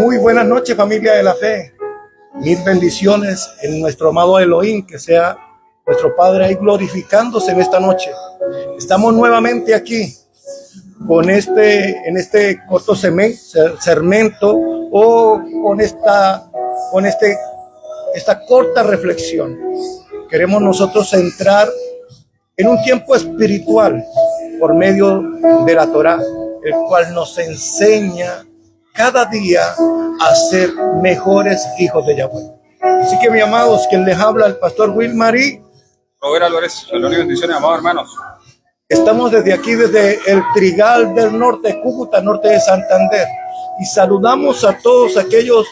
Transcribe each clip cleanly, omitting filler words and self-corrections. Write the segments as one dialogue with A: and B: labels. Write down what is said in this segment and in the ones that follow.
A: Muy buenas noches, familia de la fe. Mil bendiciones en nuestro amado Elohim, que sea nuestro Padre ahí glorificándose en esta noche. Estamos nuevamente aquí en este corto segmento o con esta corta reflexión. Queremos nosotros entrar en un tiempo espiritual por medio de la Torá, el cual nos enseña cada día a ser mejores hijos de Yahweh. Así que, mis amados, quien les habla, el pastor Wilmar y
B: Robert Álvarez. Saludos y bendiciones, amados hermanos.
A: Estamos desde aquí, desde el Trigal del Norte, Cúcuta, norte de Santander, y saludamos a todos aquellos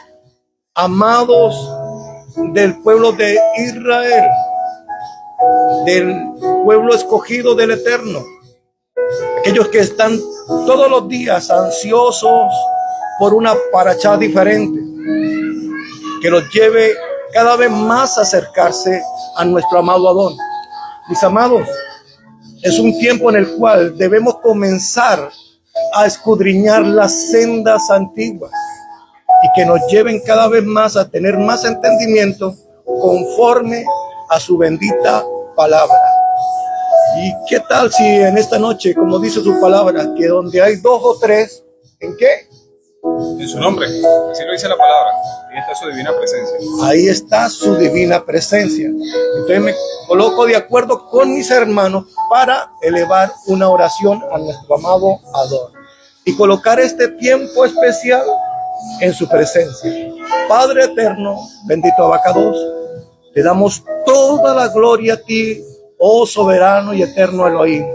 A: amados del pueblo de Israel, del pueblo escogido del Eterno, aquellos que están todos los días ansiosos por una parachá diferente, que los lleve cada vez más a acercarse a nuestro amado Adón. Mis amados, es un tiempo en el cual debemos comenzar a escudriñar las sendas antiguas y que nos lleven cada vez más a tener más entendimiento conforme a su bendita palabra. ¿Y qué tal si en esta noche, como dice su palabra, que donde hay dos o tres, ¿en qué?
B: En su nombre, así lo dice la palabra. Ahí está su divina presencia.
A: Ahí está su divina presencia. Entonces me coloco de acuerdo con mis hermanos para elevar una oración a nuestro amado Adón y colocar este tiempo especial en su presencia. Padre eterno, bendito Abacados, te damos toda la gloria a ti, oh soberano y eterno Elohim.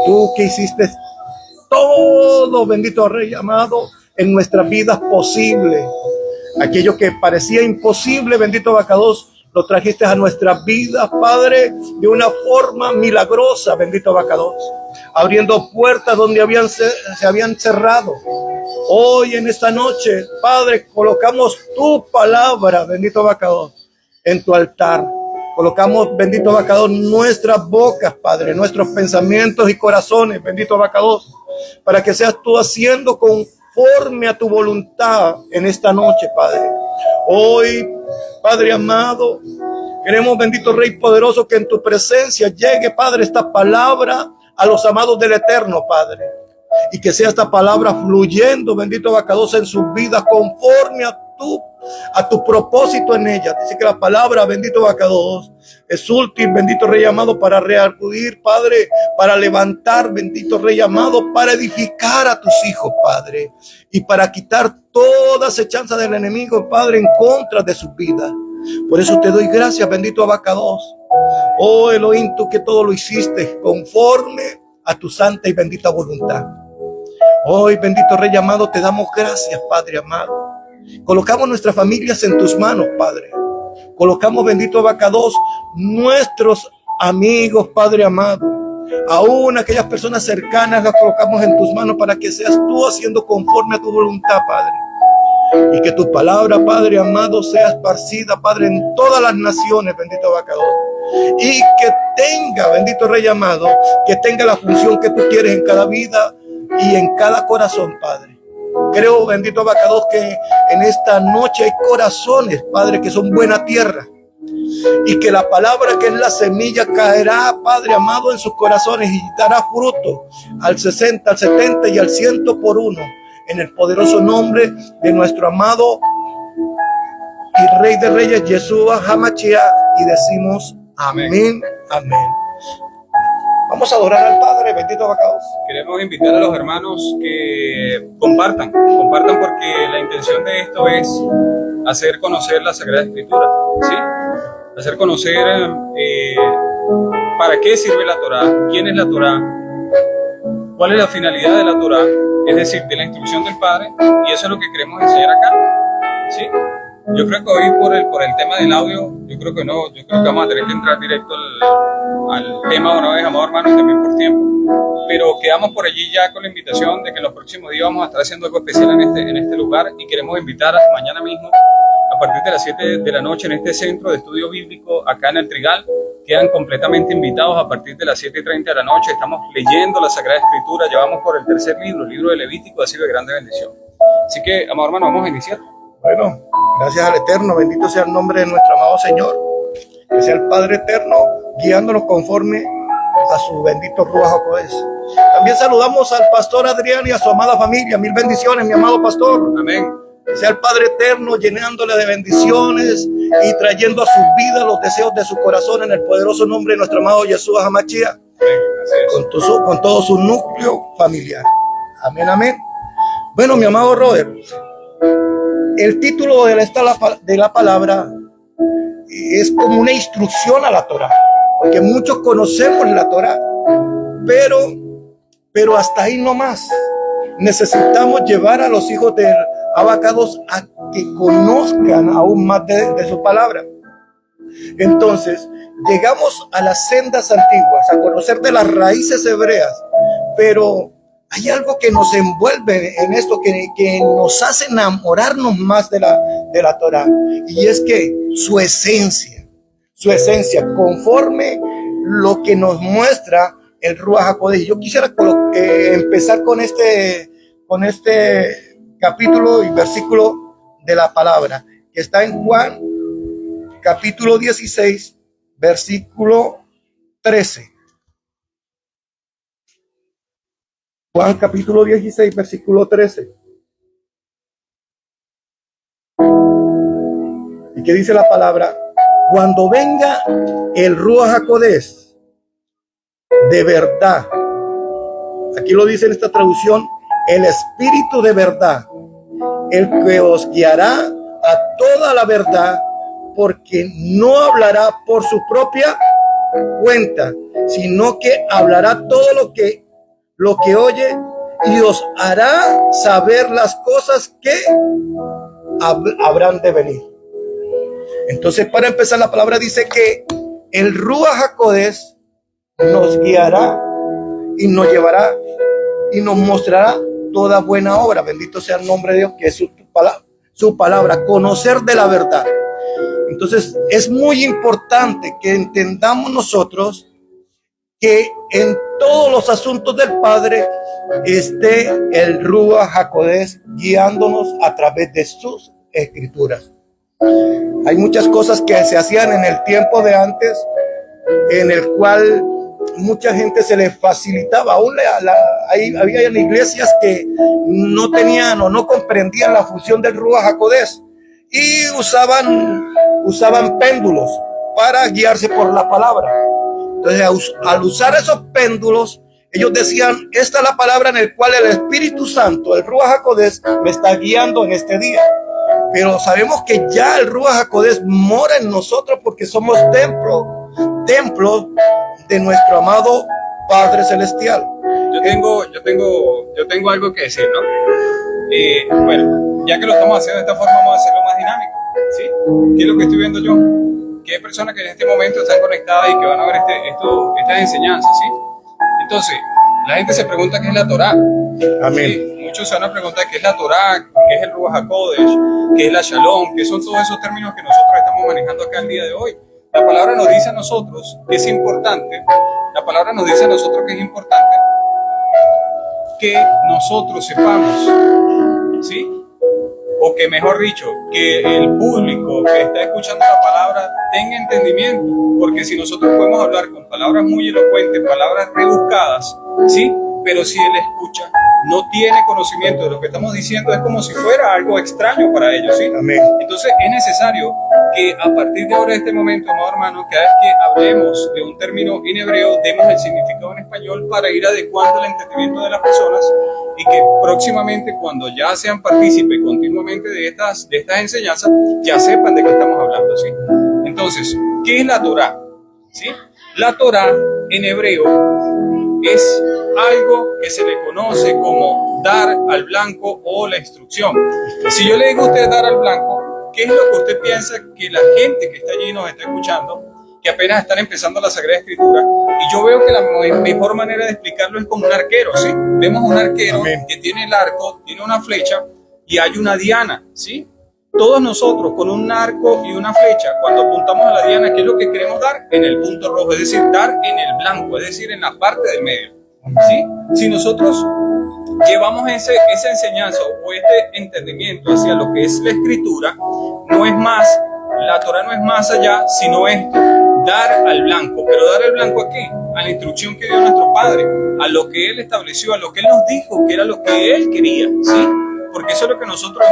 A: Tú que hiciste todo, bendito Rey amado, en nuestras vidas posible. Aquello que parecía imposible, bendito Abacados, lo trajiste a nuestras vidas, Padre, de una forma milagrosa, bendito Abacados, abriendo puertas donde se habían cerrado. Hoy en esta noche, Padre, colocamos tu palabra, bendito Abacados, en tu altar. Colocamos, bendito Abacados, nuestras bocas, Padre, nuestros pensamientos y corazones, bendito Abacados, para que seas tú haciendo conforme a tu voluntad en esta noche, Padre. Hoy, Padre amado, queremos, bendito Rey poderoso, que en tu presencia llegue, Padre, esta palabra a los amados del Eterno, Padre. Y que sea esta palabra fluyendo, bendito Abacados, en sus vidas conforme a tu propósito en ella. Dice que la palabra, bendito Abacados, es útil, bendito Rey amado, para reacudir, Padre, para levantar, bendito Rey amado, para edificar a tus hijos, Padre, y para quitar toda acechanza del enemigo, Padre, en contra de sus vidas. Por eso te doy gracias, bendito Abacados. Oh Elohim, tú que todo lo hiciste conforme a tu santa y bendita voluntad. Hoy, bendito Rey amado, te damos gracias, Padre amado. Colocamos nuestras familias en tus manos, Padre. Colocamos, bendito Abacados, nuestros amigos, Padre amado. Aún aquellas personas cercanas las colocamos en tus manos para que seas tú haciendo conforme a tu voluntad, Padre. Y que tu palabra, Padre amado, sea esparcida, Padre, en todas las naciones, bendito Abacados. Y que tenga, bendito Rey amado, que tenga la función que tú quieres en cada vida y en cada corazón, Padre. Creo, bendito Abacados, que en esta noche hay corazones, Padre, que son buena tierra. Y que la palabra que es la semilla caerá, Padre amado, en sus corazones y dará fruto al 60, al 70 y al 100 por uno. En el poderoso nombre de nuestro amado y Rey de Reyes, Yeshua HaMashiach, y decimos amén, amén. Vamos a adorar al Padre, bendito Abacados.
B: Queremos invitar a los hermanos que compartan porque la intención de esto es hacer conocer la Sagrada Escritura, ¿sí? Hacer conocer para qué sirve la Torá, quién es la Torá, cuál es la finalidad de la Torá, es decir, de la instrucción del Padre, y eso es lo que queremos enseñar acá, ¿sí? Yo creo que hoy por el tema del audio, yo creo que vamos a tener que entrar directo al tema una vez, amados hermanos, también por tiempo, pero quedamos por allí ya con la invitación de que en los próximos días vamos a estar haciendo algo especial en este lugar, y queremos invitar mañana mismo a partir de las 7 de la noche en este centro de estudio bíblico acá en el Trigal. Quedan completamente invitados a partir de las 7:30 de la noche. Estamos leyendo la Sagrada Escritura, llevamos por el tercer libro, el libro de Levítico, ha sido de grande bendición. Así que, amado hermano, vamos a iniciar.
A: Bueno, gracias al Eterno, bendito sea el nombre de nuestro amado Señor, que sea el Padre Eterno, guiándonos conforme a su bendito Ruach HaKodesh. También saludamos al pastor Adrián y a su amada familia. Mil bendiciones, mi amado pastor.
B: Amén.
A: Que sea el Padre Eterno llenándole de bendiciones y trayendo a sus vidas los deseos de su corazón en el poderoso nombre de nuestro amado Yeshua HaMashiach,
B: Amén.
A: con todo su núcleo familiar. Amén, amén. Bueno, mi amado Robert, el título de la palabra es como una instrucción a la Torah, porque muchos conocemos la Torah, pero hasta ahí no más. Necesitamos llevar a los hijos del Abacados a que conozcan aún más de su palabra. Entonces, llegamos a las sendas antiguas, a conocer de las raíces hebreas, pero hay algo que nos envuelve en esto, que nos hace enamorarnos más de la Torah, y es que su esencia, conforme lo que nos muestra el Ruach HaKodesh. Yo quisiera empezar con este capítulo y versículo de la palabra, que está en Juan, capítulo 16, versículo 13. Juan capítulo 16, versículo 13. ¿Y qué dice la palabra? Cuando venga el Ruach HaKodesh, de verdad, aquí lo dice en esta traducción, el Espíritu de verdad, el que os guiará a toda la verdad, porque no hablará por su propia cuenta, sino que hablará todo lo que oye y os hará saber las cosas que habrán de venir. Entonces, para empezar, la palabra dice que el Ruach HaKodesh nos guiará y nos llevará y nos mostrará toda buena obra. Bendito sea el nombre de Dios, que es su palabra, conocer de la verdad. Entonces, es muy importante que entendamos nosotros que en todos los asuntos del Padre esté el Ruach HaKodesh guiándonos a través de sus escrituras. Hay muchas cosas que se hacían en el tiempo de antes, en el cual mucha gente se les facilitaba. Aún había iglesias que no tenían o no comprendían la función del Ruach HaKodesh y usaban péndulos para guiarse por la palabra. Entonces, al usar esos péndulos, ellos decían: esta es la palabra en la cual el Espíritu Santo, el Ruach HaKodesh, me está guiando en este día. Pero sabemos que ya el Ruach HaKodesh mora en nosotros, porque somos templo de nuestro amado Padre Celestial.
B: Yo tengo algo que decir, ¿no? Bueno, ya que lo estamos haciendo de esta forma, vamos a hacerlo más dinámico, ¿sí? ¿Qué es lo que estoy viendo yo? Que hay personas que en este momento están conectadas y que van a ver estas enseñanzas, ¿sí? Entonces, la gente se pregunta qué es la Torah.
A: Amén.
B: ¿Sí? Muchos se van a preguntar qué es la Torah, qué es el Ruach HaKodesh, qué es la Shalom, qué son todos esos términos que nosotros estamos manejando acá el día de hoy. La palabra nos dice a nosotros que es importante, que nosotros sepamos, ¿sí? O que, mejor dicho, que el público que está escuchando la palabra tenga entendimiento, porque si nosotros podemos hablar con palabras muy elocuentes, palabras rebuscadas, ¿sí? Pero si él escucha, no tiene conocimiento de lo que estamos diciendo, es como si fuera algo extraño para ellos, ¿sí?
A: Amén.
B: Entonces es necesario que a partir de ahora, de este momento, amado hermano, cada vez que hablemos de un término en hebreo, demos el significado en español para ir adecuando el entendimiento de las personas, y que próximamente, cuando ya sean partícipes continuamente de estas enseñanzas, ya sepan de qué estamos hablando, ¿sí? Entonces, ¿qué es la Torah? ¿Sí? La Torah en hebreo es algo que se le conoce como dar al blanco o la instrucción. Si yo le digo a usted dar al blanco, ¿qué es lo que usted piensa que la gente que está allí nos está escuchando, que apenas están empezando la Sagrada Escritura? Y yo veo que la mejor manera de explicarlo es como un arquero, ¿sí? Vemos un arquero que tiene el arco, tiene una flecha y hay una diana, ¿sí? Todos nosotros con un arco y una flecha, cuando apuntamos a la diana, ¿qué es lo que queremos dar? En el punto rojo, es decir, dar en el blanco, es decir, en la parte del medio, ¿sí? Si nosotros llevamos esa enseñanza o este entendimiento hacia lo que es la escritura, no es más, la Torah no es más allá, sino esto, dar al blanco. ¿Pero dar al blanco a qué? A la instrucción que dio nuestro Padre, a lo que Él estableció, a lo que Él nos dijo, que era lo que Él quería, ¿sí? Porque eso es lo que nosotros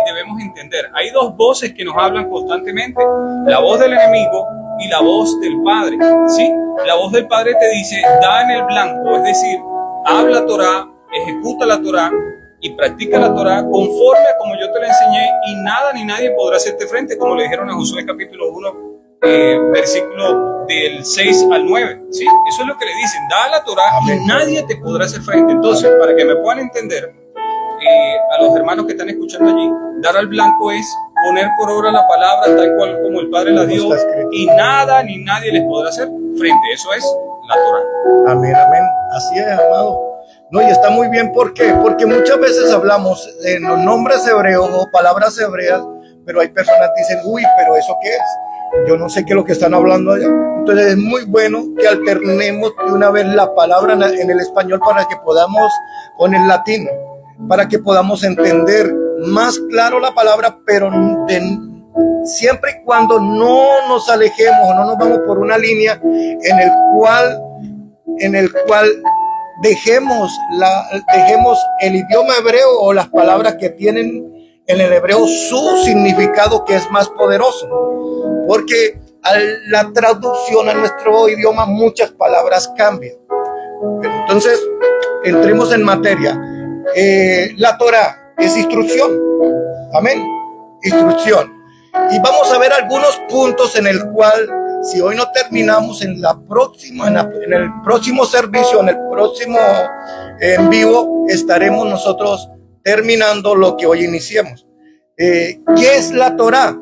B: debemos entender. Hay dos voces que nos hablan constantemente, la voz del enemigo y la voz del Padre, ¿sí? La voz del Padre te dice, da en el blanco, es decir, habla Torah, ejecuta la Torah y practica la Torah conforme a como yo te la enseñé, y nada ni nadie podrá hacerte frente, como le dijeron a Josué capítulo 1, versículo del 6 al 9, ¿sí? Eso es lo que le dicen, da la Torah. Amén. Y nadie te podrá hacer frente. Entonces, para que me puedan entender, a los hermanos que están escuchando allí, dar al blanco es poner por obra la palabra tal cual como el Padre la dio, y nada ni nadie les podrá hacer frente. Eso es la Torah.
A: Amén, amén. Así es, amado. No, y está muy bien, ¿por qué? Porque muchas veces hablamos en los nombres hebreos o palabras hebreas, pero hay personas que dicen, uy, pero ¿eso qué es? Yo no sé qué es lo que están hablando allá. Entonces es muy bueno que alternemos de una vez la palabra en el español para que podamos, con el latín, para que podamos entender más claro la palabra, pero siempre y cuando no nos alejemos o no nos vamos por una línea en el cual dejemos el idioma hebreo o las palabras que tienen en el hebreo su significado, que es más poderoso, porque a la traducción a nuestro idioma muchas palabras cambian. Entonces entremos en materia. La Torah es instrucción, amén, instrucción, y vamos a ver algunos puntos en el cual, si hoy no terminamos, en el próximo servicio, en el próximo en vivo, estaremos nosotros terminando lo que hoy iniciamos. ¿Qué es la Torah?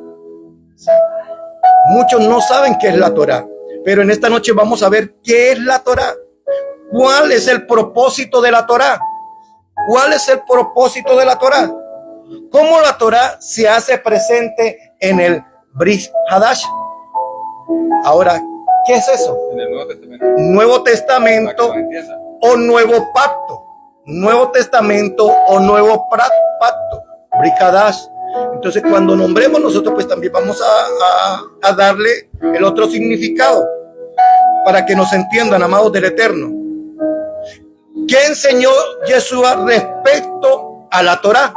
A: Muchos no saben qué es la Torah, pero en esta noche vamos a ver qué es la Torah. ¿Cuál es el propósito de la Torah? ¿Cuál es el propósito de la Torah? ¿Cómo la Torah se hace presente en el Brit Hadash? Ahora, ¿qué es eso?
B: En el Nuevo Testamento.
A: Nuevo Testamento o Nuevo Pacto. Nuevo Testamento o Nuevo Pacto. Brit Hadash. Entonces, cuando nombremos nosotros, pues también vamos a darle el otro significado para que nos entiendan, amados del Eterno. ¿Qué enseñó Yeshua respecto a la Torá?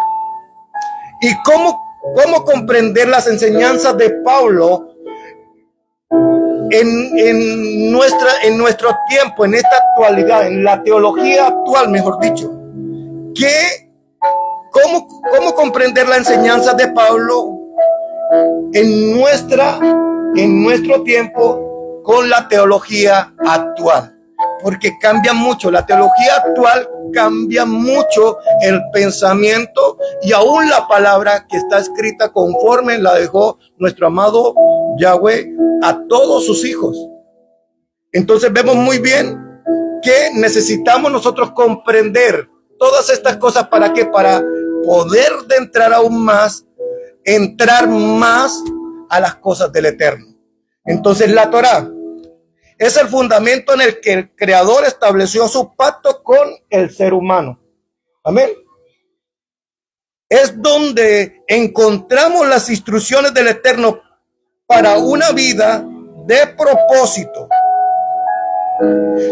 A: ¿Y cómo comprender las enseñanzas de Pablo en nuestro tiempo, en esta actualidad, en la teología actual, mejor dicho? ¿Cómo comprender la enseñanza de Pablo en nuestro tiempo con la teología actual? Porque cambia mucho, la teología actual cambia mucho el pensamiento y aún la palabra que está escrita conforme la dejó nuestro amado Yahweh a todos sus hijos. Entonces vemos muy bien que necesitamos nosotros comprender todas estas cosas. ¿Para qué? Para poder entrar más a las cosas del Eterno. Entonces la Torá es el fundamento en el que el Creador estableció su pacto con el ser humano. Amén. Es donde encontramos las instrucciones del Eterno para una vida de propósito.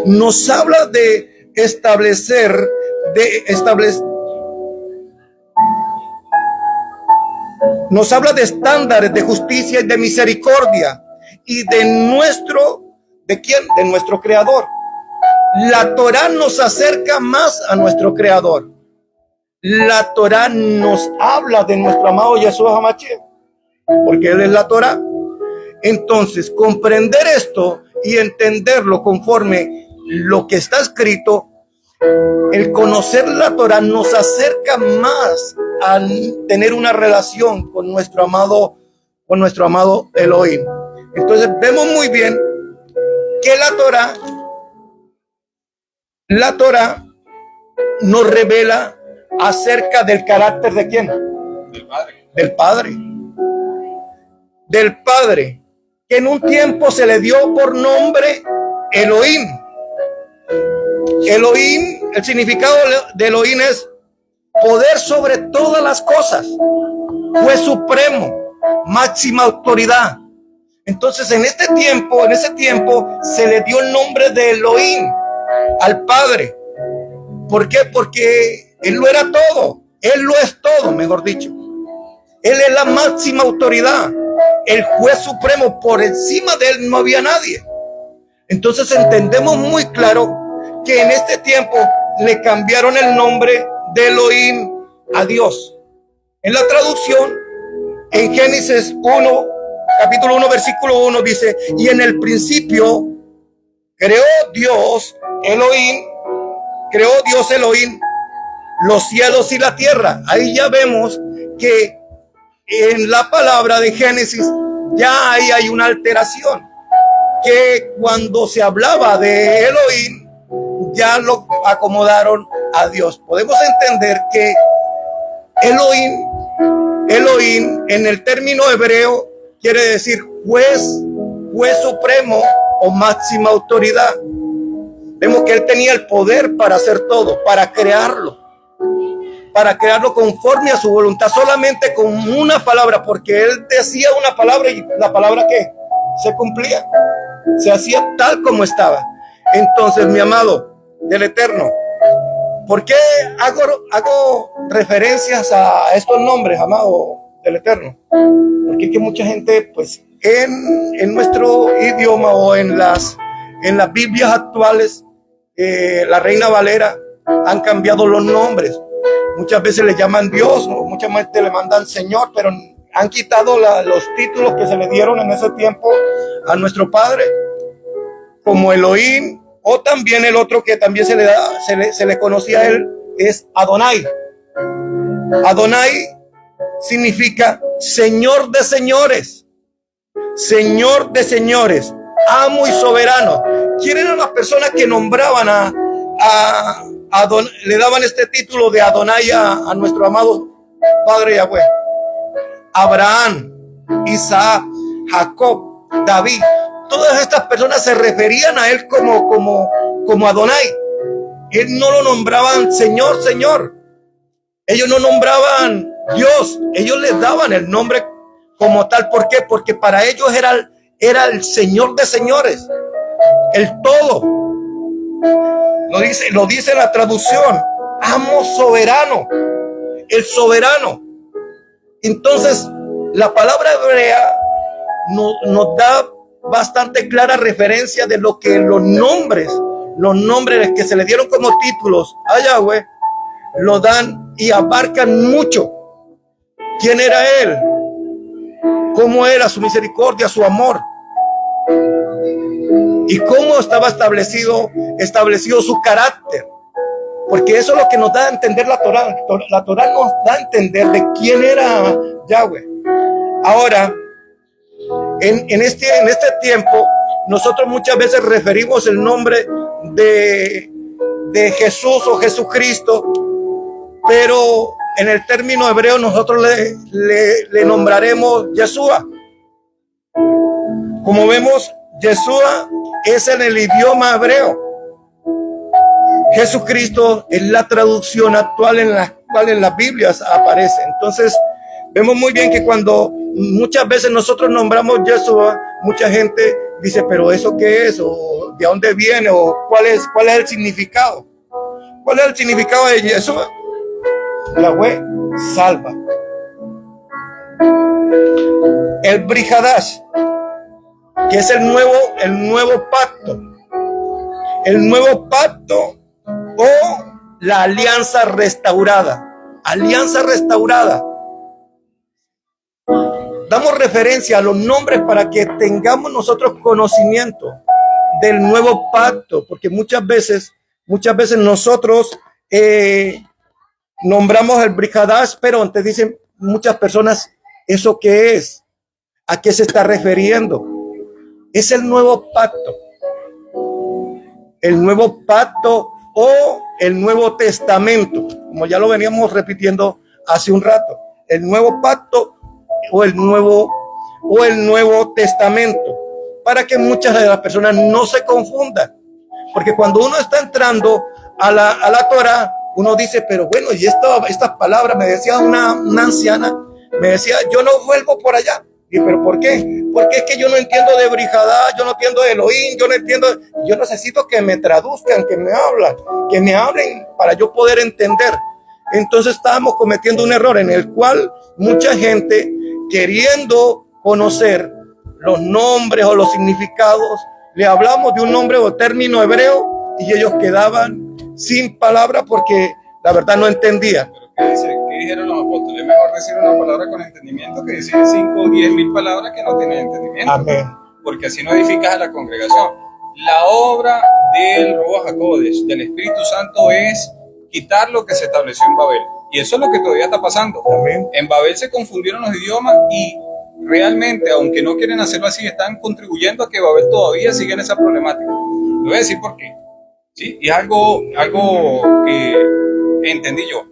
A: Nos habla de establecer, nos habla de estándares de justicia y de misericordia y ¿de quién? De nuestro Creador. La Torá nos acerca más a nuestro Creador. La Torá nos habla de nuestro amado Yeshua HaMashiach, porque Él es la Torá. Entonces, comprender esto y entenderlo conforme lo que está escrito, el conocer la Torá nos acerca más a tener una relación con nuestro amado Elohim. Entonces, vemos muy bien que la Torá nos revela acerca del carácter de quién? Del Padre, que en un tiempo se le dio por nombre Elohim. Elohim, el significado de Elohim es poder sobre todas las cosas, juez supremo, máxima autoridad. Entonces en ese tiempo se le dio el nombre de Elohim al Padre. ¿Por qué? Porque Él lo era todo, Él lo es todo, mejor dicho. Él es la máxima autoridad, el juez supremo. Por encima de Él no había nadie. Entonces entendemos muy claro que en este tiempo le cambiaron el nombre de Elohim a Dios. En la traducción, en Génesis 1, capítulo 1, versículo 1 dice: y en el principio creó Dios Elohim los cielos y la tierra. Ahí ya vemos que en la palabra de Génesis ya ahí hay una alteración, que cuando se hablaba de Elohim ya lo acomodaron a Dios. Podemos entender que Elohim en el término hebreo quiere decir juez supremo o máxima autoridad. Vemos que Él tenía el poder para hacer todo, para crearlo conforme a su voluntad, solamente con una palabra, porque Él decía una palabra y la palabra que se cumplía, se hacía tal como estaba. Entonces, mi amado del Eterno, ¿por qué hago referencias a estos nombres, amado del Eterno? Porque es que mucha gente, pues, en nuestro idioma o en las Biblias actuales, la Reina Valera, han cambiado los nombres. Muchas veces le llaman Dios, o muchas veces le mandan Señor, pero han quitado los títulos que se le dieron en ese tiempo a nuestro Padre, como Elohim, o también el otro que también se le conocía a Él, es Adonai. Adonai significa Señor de señores, Señor de señores, amo y soberano. ¿Quién eran las personas que nombraban le daban este título de Adonai a nuestro amado Padre Yahweh? Abraham, Isaac, Jacob, David. Todas estas personas se referían a Él como Adonai. Él no lo nombraban Señor, Señor. Ellos no nombraban Dios. Ellos les daban el nombre como tal. ¿Por qué? Porque para ellos era el Señor de señores, el todo. Lo dice la traducción, amo soberano, el soberano. Entonces, la palabra hebrea nos da bastante clara referencia de lo que los nombres que se le dieron como títulos a Yahweh lo dan y abarcan mucho. ¿Quién era Él? ¿Cómo era su misericordia, su amor? Y cómo estaba establecido su carácter. Porque eso es lo que nos da a entender la Torá. La Torá nos da a entender de quién era Yahweh. Ahora, en este tiempo, nosotros muchas veces referimos el nombre de Jesús o Jesucristo, pero en el término hebreo nosotros le nombraremos Yeshua. Como vemos, Yeshua es en el idioma hebreo. Jesucristo es la traducción actual en la cual en las Biblias aparece. Entonces, vemos muy bien que cuando muchas veces nosotros nombramos Yeshua, mucha gente dice, pero ¿eso qué es? ¿O de dónde viene? ¿O cuál es el significado? ¿Cuál es el significado de Yeshua? Yahweh salva. El Brit Hadash, que es el nuevo pacto. El nuevo pacto o la alianza restaurada. Alianza restaurada. Damos referencia a los nombres para que tengamos nosotros conocimiento del nuevo pacto, porque muchas veces nosotros nombramos el Brit Hadash, pero antes dicen muchas personas, ¿eso qué es? ¿A qué se está refiriendo? Es el nuevo pacto. El nuevo pacto o el Nuevo Testamento, como ya lo veníamos repitiendo hace un rato. El nuevo pacto o el Nuevo Testamento, para que muchas de las personas no se confundan. Porque cuando uno está entrando a la Torah, uno dice, pero bueno, y esta palabra, me decía una anciana, me decía, yo no vuelvo por allá. Y pero ¿por qué? Porque es que yo no entiendo de Brijadá, yo no entiendo de Elohim, yo necesito que me traduzcan, que me hablen para yo poder entender. Entonces estábamos cometiendo un error en el cual mucha gente, queriendo conocer los nombres o los significados, le hablamos de un nombre o término hebreo y ellos quedaban sin palabras porque la verdad no entendían.
B: ¿Qué dijeron los apóstoles? Es mejor decir una palabra con entendimiento que decir 5 o 10 mil palabras que no tienen entendimiento.
A: Amén.
B: Porque así no edificas a la congregación. La obra del Ruach HaKodesh, del Espíritu Santo, es quitar lo que se estableció en Babel. Y eso es lo que todavía está pasando.
A: Amén.
B: En Babel se confundieron los idiomas y realmente, aunque no quieren hacerlo así, están contribuyendo a que Babel todavía siga en esa problemática. Le voy a decir por qué. ¿Sí? Y es algo que entendí yo.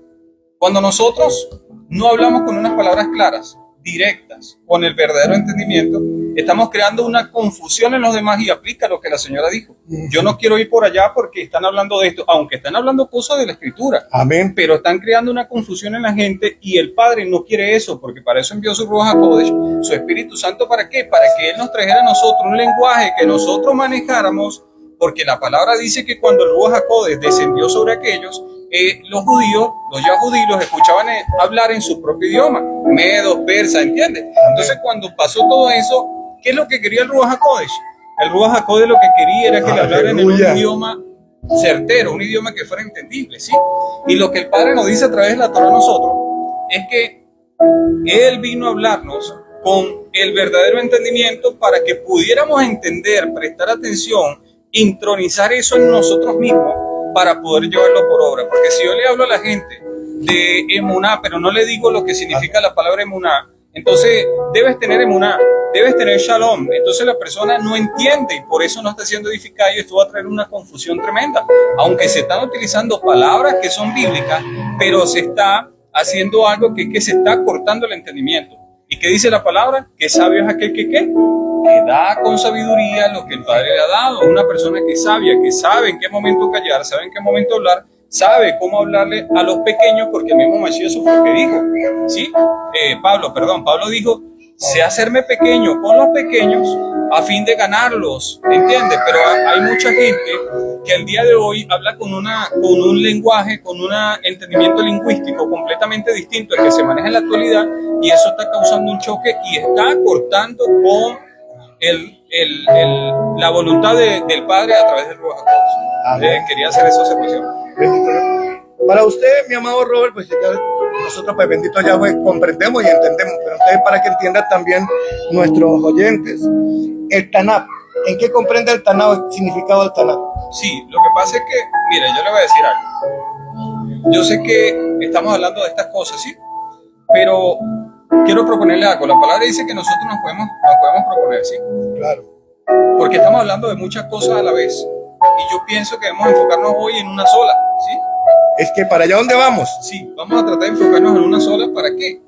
B: Cuando nosotros no hablamos con unas palabras claras, directas, con el verdadero entendimiento, estamos creando una confusión en los demás y aplica lo que la señora dijo. Yo no quiero ir por allá porque están hablando de esto, aunque están hablando cosas de la Escritura.
A: Amén.
B: Pero están creando una confusión en la gente y el Padre no quiere eso, porque para eso envió su Ruach HaKodesh, su Espíritu Santo. ¿Para qué? Para que Él nos trajera a nosotros un lenguaje que nosotros manejáramos, porque la palabra dice que cuando el Ruach HaKodesh descendió sobre aquellos, los judíos, los yahudíes, los escuchaban hablar en su propio idioma, medo, persa, ¿entiendes? Entonces cuando pasó todo eso, ¿qué es lo que quería el Ruach HaKodesh? El Ruach HaKodesh lo que quería era que le hablaran en un idioma certero, un idioma que fuera entendible, ¿sí? Y lo que el Padre nos dice a través de la Torah a nosotros es que Él vino a hablarnos con el verdadero entendimiento para que pudiéramos entender, prestar atención, intronizar eso en nosotros mismos para poder llevarlo por obra. Porque si yo le hablo a la gente de emuná, pero no le digo lo que significa la palabra emuná, entonces debes tener emuná, debes tener shalom. Entonces la persona no entiende y por eso no está siendo edificada y esto va a traer una confusión tremenda. Aunque se están utilizando palabras que son bíblicas, pero se está haciendo algo que se está cortando el entendimiento. ¿Y qué dice la palabra? Que sabio es aquel que da con sabiduría lo que el Padre le ha dado. Una persona que es sabia, que sabe en qué momento callar, sabe en qué momento hablar, sabe cómo hablarle a los pequeños, porque el mismo Mashiach eso fue lo que dijo. ¿Sí? Pablo dijo, sé hacerme pequeño con los pequeños a fin de ganarlos, ¿entiendes? Pero hay mucha gente que al día de hoy habla con un lenguaje, con un entendimiento lingüístico completamente distinto al que se maneja en la actualidad, y eso está causando un choque y está cortando con la voluntad del Padre a través del Ruach HaKodesh. Quería hacer esa observación.
A: Para usted, mi amado Robert, pues nosotros, pues bendito Yahweh, comprendemos y entendemos, pero ustedes para que entiendan también nuestros oyentes, el Tanakh, ¿en qué comprende el Tanakh, el significado del Tanakh?
B: Sí, lo que pasa es que, mira, yo le voy a decir algo. Yo sé que estamos hablando de estas cosas, ¿sí? Pero quiero proponerle algo. La palabra dice que nosotros nos podemos proponer, ¿sí?
A: Claro.
B: Porque estamos hablando de muchas cosas a la vez. Y yo pienso que debemos enfocarnos hoy en una sola, ¿sí?
A: Es que para allá donde vamos.
B: Sí, vamos a tratar de enfocarnos en una sola. ¿Para qué?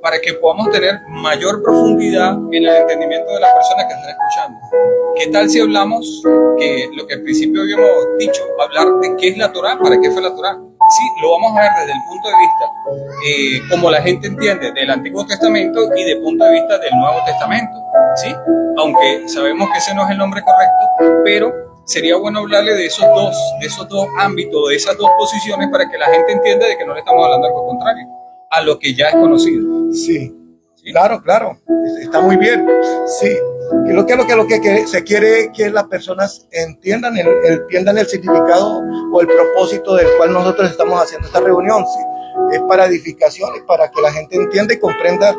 B: Para que podamos tener mayor profundidad en el entendimiento de las personas que están escuchando. ¿Qué tal si hablamos, que lo que al principio habíamos dicho, hablar de qué es la Torah, para qué fue la Torah? Sí, lo vamos a ver desde el punto de vista, como la gente entiende, del Antiguo Testamento y del punto de vista del Nuevo Testamento, ¿sí? Aunque sabemos que ese no es el nombre correcto, pero sería bueno hablarle de esos dos ámbitos, de esas dos posiciones, para que la gente entienda de que no le estamos hablando algo contrario a lo que ya es conocido.
A: Sí, ¿sí? Claro, está muy bien. Sí, lo que se quiere que las personas entiendan el significado o el propósito del cual nosotros estamos haciendo esta reunión. Sí, es para edificación, es para que la gente entienda y comprenda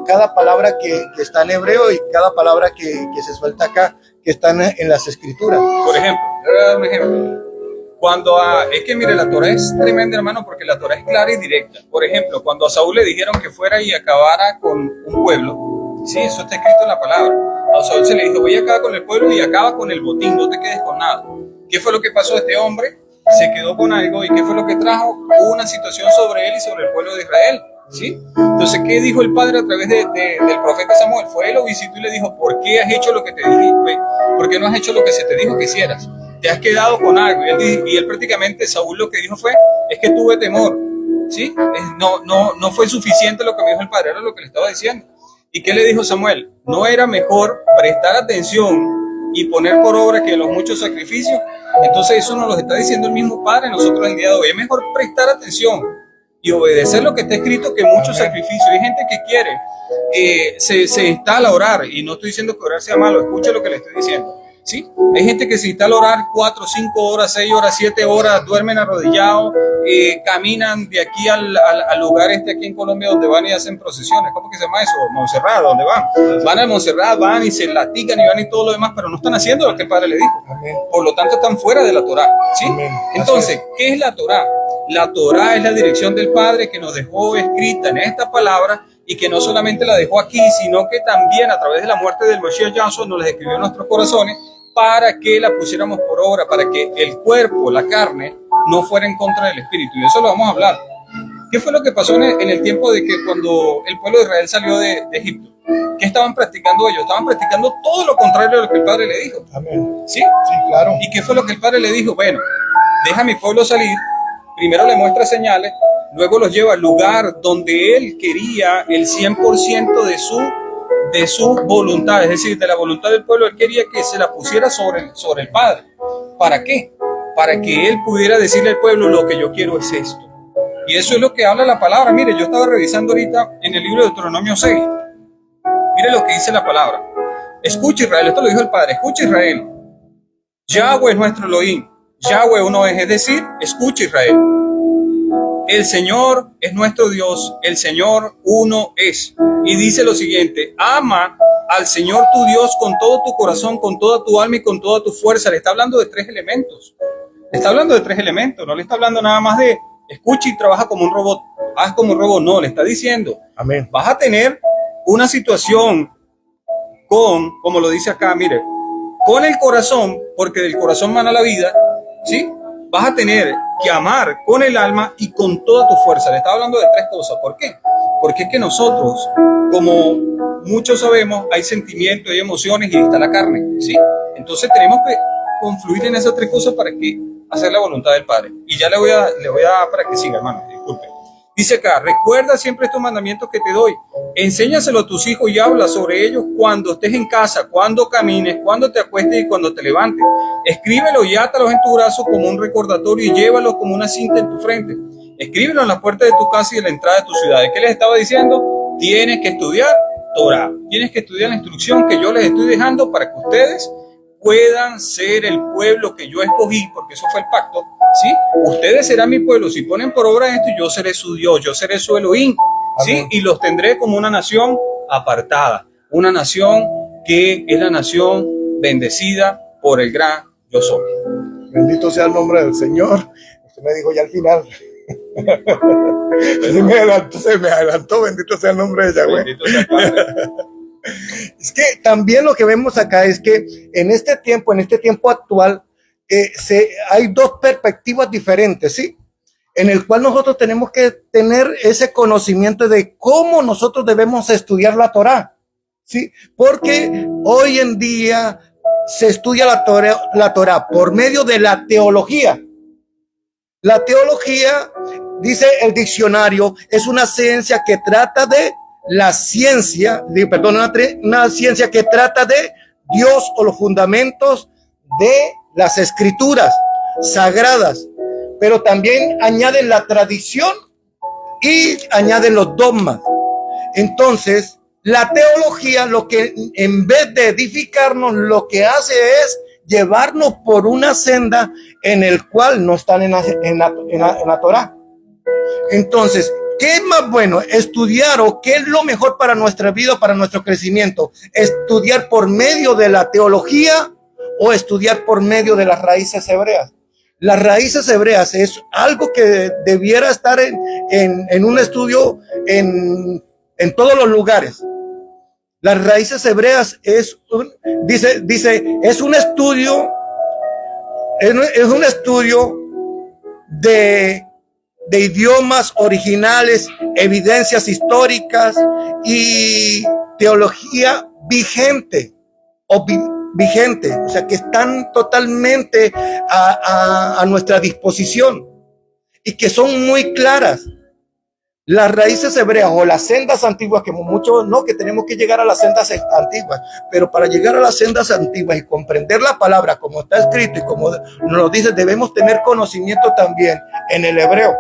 A: cada palabra que está en hebreo y cada palabra que se suelta acá, que están en las escrituras.
B: Por ejemplo, le voy a dar un ejemplo. Es que mire, la Torah es tremenda, hermano, porque la Torah es clara y directa. Por ejemplo, cuando a Saúl le dijeron que fuera y acabara con un pueblo, sí, eso está escrito en la palabra. A Saúl se le dijo, voy a acabar con el pueblo y acaba con el botín, no te quedes con nada. ¿Qué fue lo que pasó a este hombre? Se quedó con algo, ¿y qué fue lo que trajo? Hubo una situación sobre él y sobre el pueblo de Israel, ¿sí? Entonces, ¿qué dijo el Padre a través del profeta Samuel? Fue él, lo visitó y le dijo, ¿por qué has hecho lo que te dije? ¿Por qué no has hecho lo que se te dijo que hicieras? te has quedado con algo. Y él prácticamente, Saúl lo que dijo fue, es que tuve temor, ¿sí? No fue suficiente lo que me dijo el padre, era lo que le estaba diciendo. ¿Y qué le dijo Samuel? ¿No era mejor prestar atención y poner por obra que los muchos sacrificios? Entonces eso nos lo está diciendo el mismo Padre nosotros el día de hoy. Es mejor prestar atención y obedecer lo que está escrito que muchos sacrificios. Hay gente que quiere, se instala a orar, y no estoy diciendo que orar sea malo, escuche lo que le estoy diciendo, ¿sí? Hay gente que se instala a orar 4, 5 horas, 6 horas, 7 horas, duermen arrodillados, caminan de aquí al lugar aquí en Colombia donde van y hacen procesiones. ¿Cómo que se llama eso? Montserrat, ¿dónde van? Van a Montserrat, van y se latigan y van y todo lo demás, pero no están haciendo lo que el Padre le dijo.
A: Amén.
B: Por lo tanto están fuera de la Torá, ¿sí?
A: Amén.
B: Entonces, ¿qué es la Torá? La Torá es la dirección del Padre que nos dejó escrita en esta palabra, y que no solamente la dejó aquí, sino que también a través de la muerte del Mashiach Yahshua nos la escribió en nuestros corazones para que la pusiéramos por obra, para que el cuerpo, la carne, no fuera en contra del espíritu. Y eso lo vamos a hablar. ¿Qué fue lo que pasó en el tiempo de que cuando el pueblo de Israel salió de Egipto? ¿Qué estaban practicando ellos? Estaban practicando todo lo contrario de lo que el Padre le dijo.
A: Amén.
B: ¿Sí?
A: Sí, claro.
B: ¿Y qué fue lo que el Padre le dijo? Bueno, deja a mi pueblo salir, primero le muestra señales, luego los lleva al lugar donde él quería el 100% de su voluntad, es decir, de la voluntad del pueblo. Él quería que se la pusiera sobre el Padre. ¿Para qué? Para que él pudiera decirle al pueblo, lo que yo quiero es esto. Y eso es lo que habla la palabra. Mire, yo estaba revisando ahorita en el libro de Deuteronomio 6. Mire lo que dice la palabra. Escucha, Israel, esto lo dijo el Padre. Escucha, Israel, Yahweh es nuestro Elohim, Yahweh uno es decir, escucha, Israel, el Señor es nuestro Dios, el Señor uno es. Y dice lo siguiente: ama al Señor tu Dios con todo tu corazón, con toda tu alma y con toda tu fuerza. Le está hablando de 3 elementos. Le está hablando de 3 elementos. No le está hablando nada más de escucha y trabaja como un robot, haz como un robot. No, le está diciendo,
A: Amén.
B: vas a tener una situación como lo dice acá, mire, con el corazón, porque del corazón mana la vida, ¿sí? Vas a tener que amar con el alma y con toda tu fuerza. Le estaba hablando de 3 cosas. ¿Por qué? Porque es que nosotros, como muchos sabemos, hay sentimientos, hay emociones y está la carne, ¿sí? Entonces tenemos que confluir en esas 3 cosas para que hacer la voluntad del Padre. Y ya le voy a dar para que siga, hermano, disculpe. Dice acá: recuerda siempre estos mandamientos que te doy, enséñaselo a tus hijos y habla sobre ellos cuando estés en casa, cuando camines, cuando te acuestes y cuando te levantes. Escríbelo y átalos en tu brazo como un recordatorio y llévalos como una cinta en tu frente. Escríbelo en la puerta de tu casa y en la entrada de tus ciudades. ¿Qué les estaba diciendo? Tienes que estudiar Torah, tienes que estudiar la instrucción que yo les estoy dejando para que ustedes puedan ser el pueblo que yo escogí, porque eso fue el pacto, ¿sí? Ustedes serán mi pueblo, si ponen por obra esto, yo seré su Dios, yo seré su Elohim, ¿sí?
A: Amén.
B: Y los tendré como una nación apartada, una nación que es la nación bendecida por el gran yo soy.
A: Bendito sea el nombre del Señor. Usted me dijo ya al final. Se me adelantó, bendito sea el nombre de Yahweh.
B: Bendito sea el Padre.
A: Es que también lo que vemos acá es que en este tiempo actual, hay 2 perspectivas diferentes, ¿sí? En el cual nosotros tenemos que tener ese conocimiento de cómo nosotros debemos estudiar la Torá, ¿sí? Porque hoy en día se estudia la Torá por medio de la teología. La teología, dice el diccionario, es una ciencia que trata de una ciencia que trata de Dios o los fundamentos de las escrituras sagradas, pero también añaden la tradición y añaden los dogmas. Entonces, la teología, lo que en vez de edificarnos, lo que hace es llevarnos por una senda en el cual no están en la Torá. Entonces, ¿qué es más bueno? Estudiar, o qué es lo mejor para nuestra vida, para nuestro crecimiento. Estudiar por medio de la teología o estudiar por medio de las raíces hebreas. Las raíces hebreas es algo que debiera estar en un estudio en todos los lugares. Las raíces hebreas es un estudio de idiomas originales, evidencias históricas y teología vigente o vigentes, o sea, que están totalmente a nuestra disposición y que son muy claras. Las raíces hebreas o las sendas antiguas, que muchos no, que tenemos que llegar a las sendas antiguas, pero para llegar a las sendas antiguas y comprender la palabra como está escrito y como nos lo dice, debemos tener conocimiento también en el hebreo.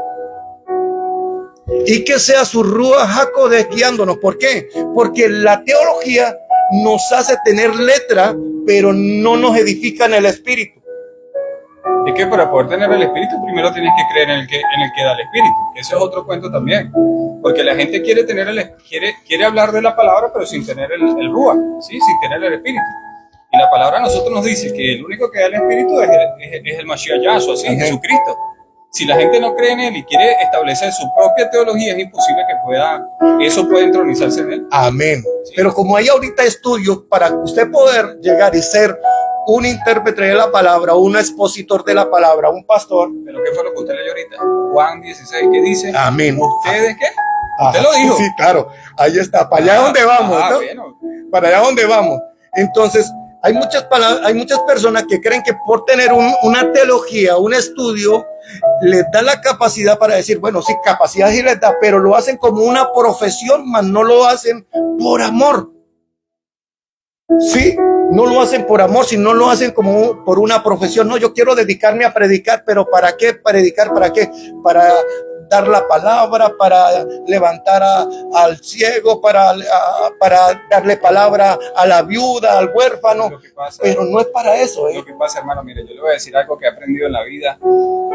A: Y que sea su Ruach HaKodesh guiándonos. ¿Por qué? Porque la teología nos hace tener letra, pero no nos edifica en el espíritu.
B: Es que para poder tener el espíritu, primero tienes que creer en el que da el espíritu. Ese es otro cuento también. Porque la gente quiere tener quiere hablar de la palabra, pero sin tener el Ruach, ¿sí? Sin tener el espíritu. Y la palabra a nosotros nos dice que el único que da el espíritu es el Mashiach Yahshua, ¿sí? Jesucristo. Si la gente no cree en él y quiere establecer su propia teología, es imposible que eso pueda entronizarse en él.
A: Amén.
B: ¿Sí?
A: Pero como hay ahorita estudios para usted poder llegar y ser un intérprete de la palabra, un expositor de la palabra, un pastor.
B: ¿Pero qué fue lo que usted leyó ahorita? Juan 16, ¿qué dice?
A: Amén.
B: ¿Ustedes qué? Usted lo dijo.
A: Sí, claro. Ahí está. Para allá donde vamos, ¿no?
B: Bueno.
A: Para allá donde vamos. Entonces, hay muchas personas que creen que por tener una teología, un estudio, les da la capacidad para decir, bueno, sí, capacidad sí les da, pero lo hacen como una profesión, mas no lo hacen por amor. Sí, no lo hacen por amor, sino lo hacen como por una profesión. No, yo quiero dedicarme a predicar, pero ¿para qué predicar? ¿Para qué? Para dar la palabra, para levantar al ciego, para darle palabra a la viuda, al huérfano, pero no es para eso.
B: Lo que pasa, hermano, mire, yo le voy a decir algo que he aprendido en la vida,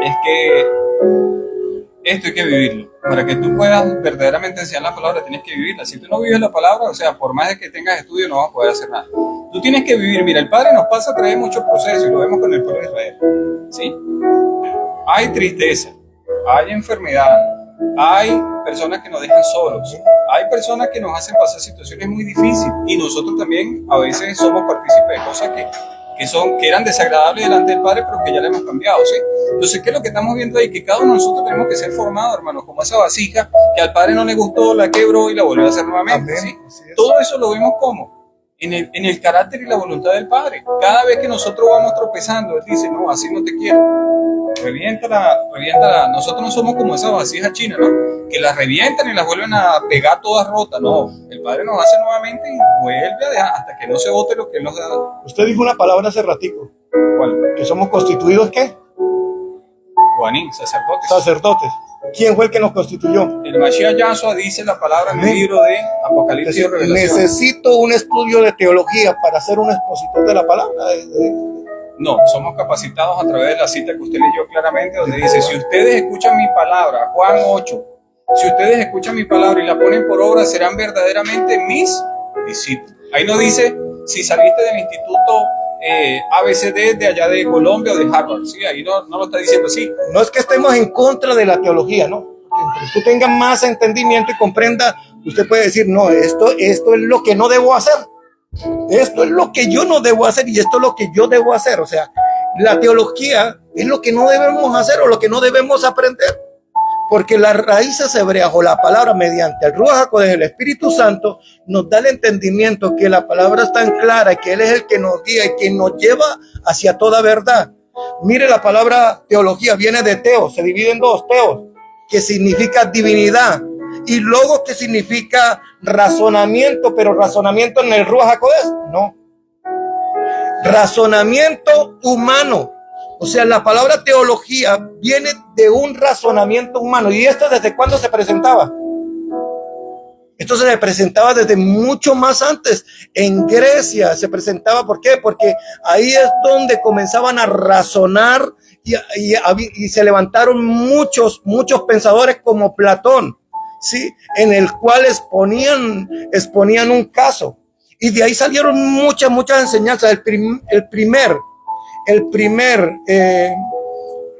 B: es que esto hay que vivirlo. Para que tú puedas verdaderamente enseñar la palabra, tienes que vivirla. Si tú no vives la palabra, o sea, por más de que tengas estudio, no vas a poder hacer nada. Tú tienes que vivir. Mira, el Padre nos pasa a través de muchos procesos y lo vemos con el pueblo de Israel. ¿Sí? Hay tristeza, hay enfermedad, hay personas que nos dejan solos, hay personas que nos hacen pasar situaciones muy difíciles y nosotros también a veces somos partícipes de cosas que eran desagradables delante del Padre, pero que ya le hemos cambiado, ¿sí? Entonces, ¿qué es lo que estamos viendo ahí? Que cada uno de nosotros tenemos que ser formados, hermanos, como esa vasija que al Padre no le gustó, la quebró y la volvió a hacer nuevamente, ¿sí? Todo eso lo vemos como en el carácter y la voluntad del Padre. Cada vez que nosotros vamos tropezando, Él dice, no, así no te quiero. Reviéntala. Nosotros no somos como esas vasijas chinas, ¿no? Que las revientan y las vuelven a pegar todas rotas. No, el Padre nos hace nuevamente y vuelve a dejar hasta que no se bote lo que Él nos da.
A: Usted dijo una palabra hace ratico.
B: ¿Cuál?
A: Que somos constituidos, ¿qué?
B: Juanín, sacerdotes.
A: Sacerdotes. ¿Quién fue el que nos constituyó?
B: El Mashiach Yahshua dice la palabra en el libro de Apocalipsis y Revelación.
A: Necesito un estudio de teología para ser un expositor de la palabra.
B: No, somos capacitados a través de la cita que usted leyó claramente, donde dice, si ustedes escuchan mi palabra, Juan 8, si ustedes escuchan mi palabra y la ponen por obra, serán verdaderamente mis discípulos. Ahí no dice, si saliste del instituto ABCD de allá de Colombia o de Harvard, ¿sí? Ahí no lo está diciendo así.
A: No es que estemos en contra de la teología, ¿no? Que usted tenga más entendimiento y comprenda, usted puede decir, no, esto es lo que no debo hacer. Esto es lo que yo no debo hacer y esto es lo que yo debo hacer. O sea, la teología es lo que no debemos hacer o lo que no debemos aprender. Porque las raíces hebreas o la palabra mediante el Ruach HaKodesh, el Espíritu Santo, nos da el entendimiento que la palabra es tan clara, que Él es el que nos guía y que nos lleva hacia toda verdad. Mire, la palabra teología viene de teos, se divide en dos, teos, que significa divinidad, y logos, que significa razonamiento, pero razonamiento en el Ruach HaKodesh, no. Razonamiento humano. O sea, la palabra teología viene de un razonamiento humano. ¿Y esto desde cuándo se presentaba? Esto se presentaba desde mucho más antes. En Grecia se presentaba. ¿Por qué? Porque ahí es donde comenzaban a razonar y se levantaron muchos pensadores como Platón, ¿sí? En el cual exponían un caso. Y de ahí salieron muchas enseñanzas. El primer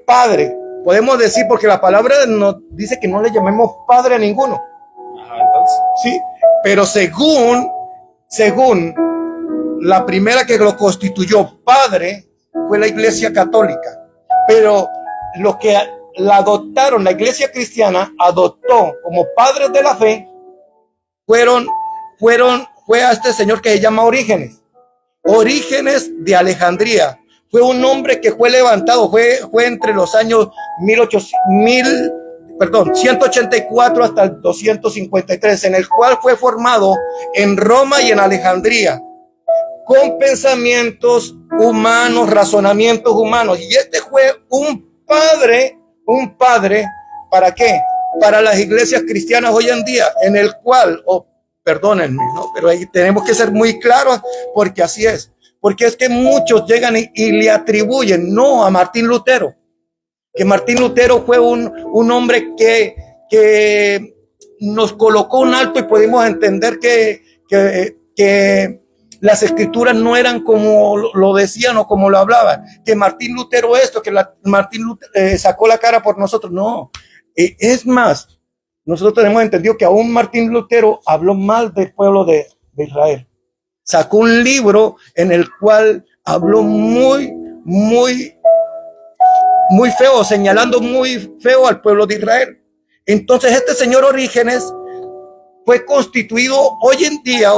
A: padre, podemos decir, porque la palabra nos dice que no le llamemos padre a ninguno.
B: Ajá, entonces.
A: Sí, pero según la primera que lo constituyó padre fue la Iglesia Católica. Pero lo que la adoptaron, la Iglesia Cristiana adoptó como padres de la fe, fue a este señor que se llama Orígenes. Orígenes de Alejandría. Fue un hombre que fue levantado, fue entre los años 184 hasta el 253, en el cual fue formado en Roma y en Alejandría, con pensamientos humanos, razonamientos humanos. Y este fue un padre, ¿para qué? Para las iglesias cristianas hoy en día, en el cual, perdónenme, ¿no? Pero ahí tenemos que ser muy claros, porque así es. Porque es que muchos llegan y le atribuyen, no a Martín Lutero, que Martín Lutero fue un hombre que nos colocó un alto y pudimos entender que las escrituras no eran como lo decían o como lo hablaban, que Martín Lutero esto, que Martín Lutero sacó la cara por nosotros. No, es más, nosotros tenemos entendido que aún Martín Lutero habló mal del pueblo de Israel. Sacó un libro en el cual habló muy feo, señalando muy feo al pueblo de Israel. Entonces este señor Orígenes fue constituido hoy en día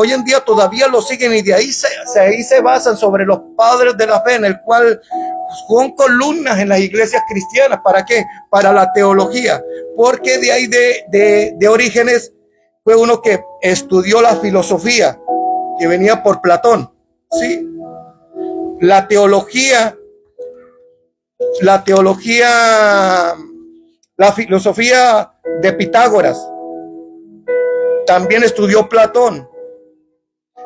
A: todavía lo siguen, y de ahí se basan sobre los padres de la fe, en el cual son columnas en las iglesias cristianas. ¿Para qué? Para la teología, porque de ahí de Orígenes fue uno que estudió la filosofía, que venía por Platón, ¿sí? La filosofía de Pitágoras. También estudió Platón.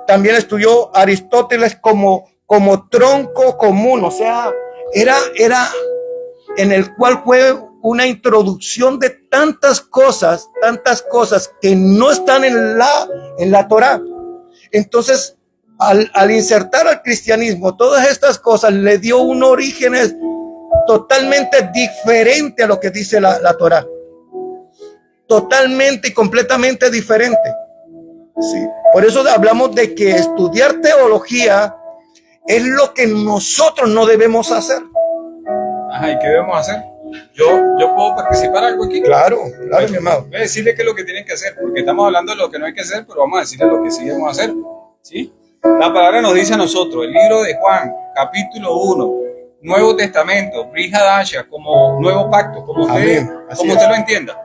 A: También estudió Aristóteles como tronco común. O sea, era en el cual fue una introducción de tantas cosas que no están en la Torá. Entonces, al insertar al cristianismo todas estas cosas, le dio un origen totalmente diferente a lo que dice la Torá. Totalmente y completamente diferente. Sí. Por eso hablamos de que estudiar teología es lo que nosotros no debemos hacer.
B: Ajá, ¿y qué debemos hacer? ¿Yo puedo participar algo aquí?
A: Claro, mi amado.
B: Voy a decirle qué es lo que tienen que hacer, porque estamos hablando de lo que no hay que hacer, pero vamos a decirle lo que sí debemos hacer, ¿sí? La palabra nos dice a nosotros, el libro de Juan, capítulo 1, Nuevo Testamento, Brit Hadashah, como nuevo pacto, como usted lo entienda.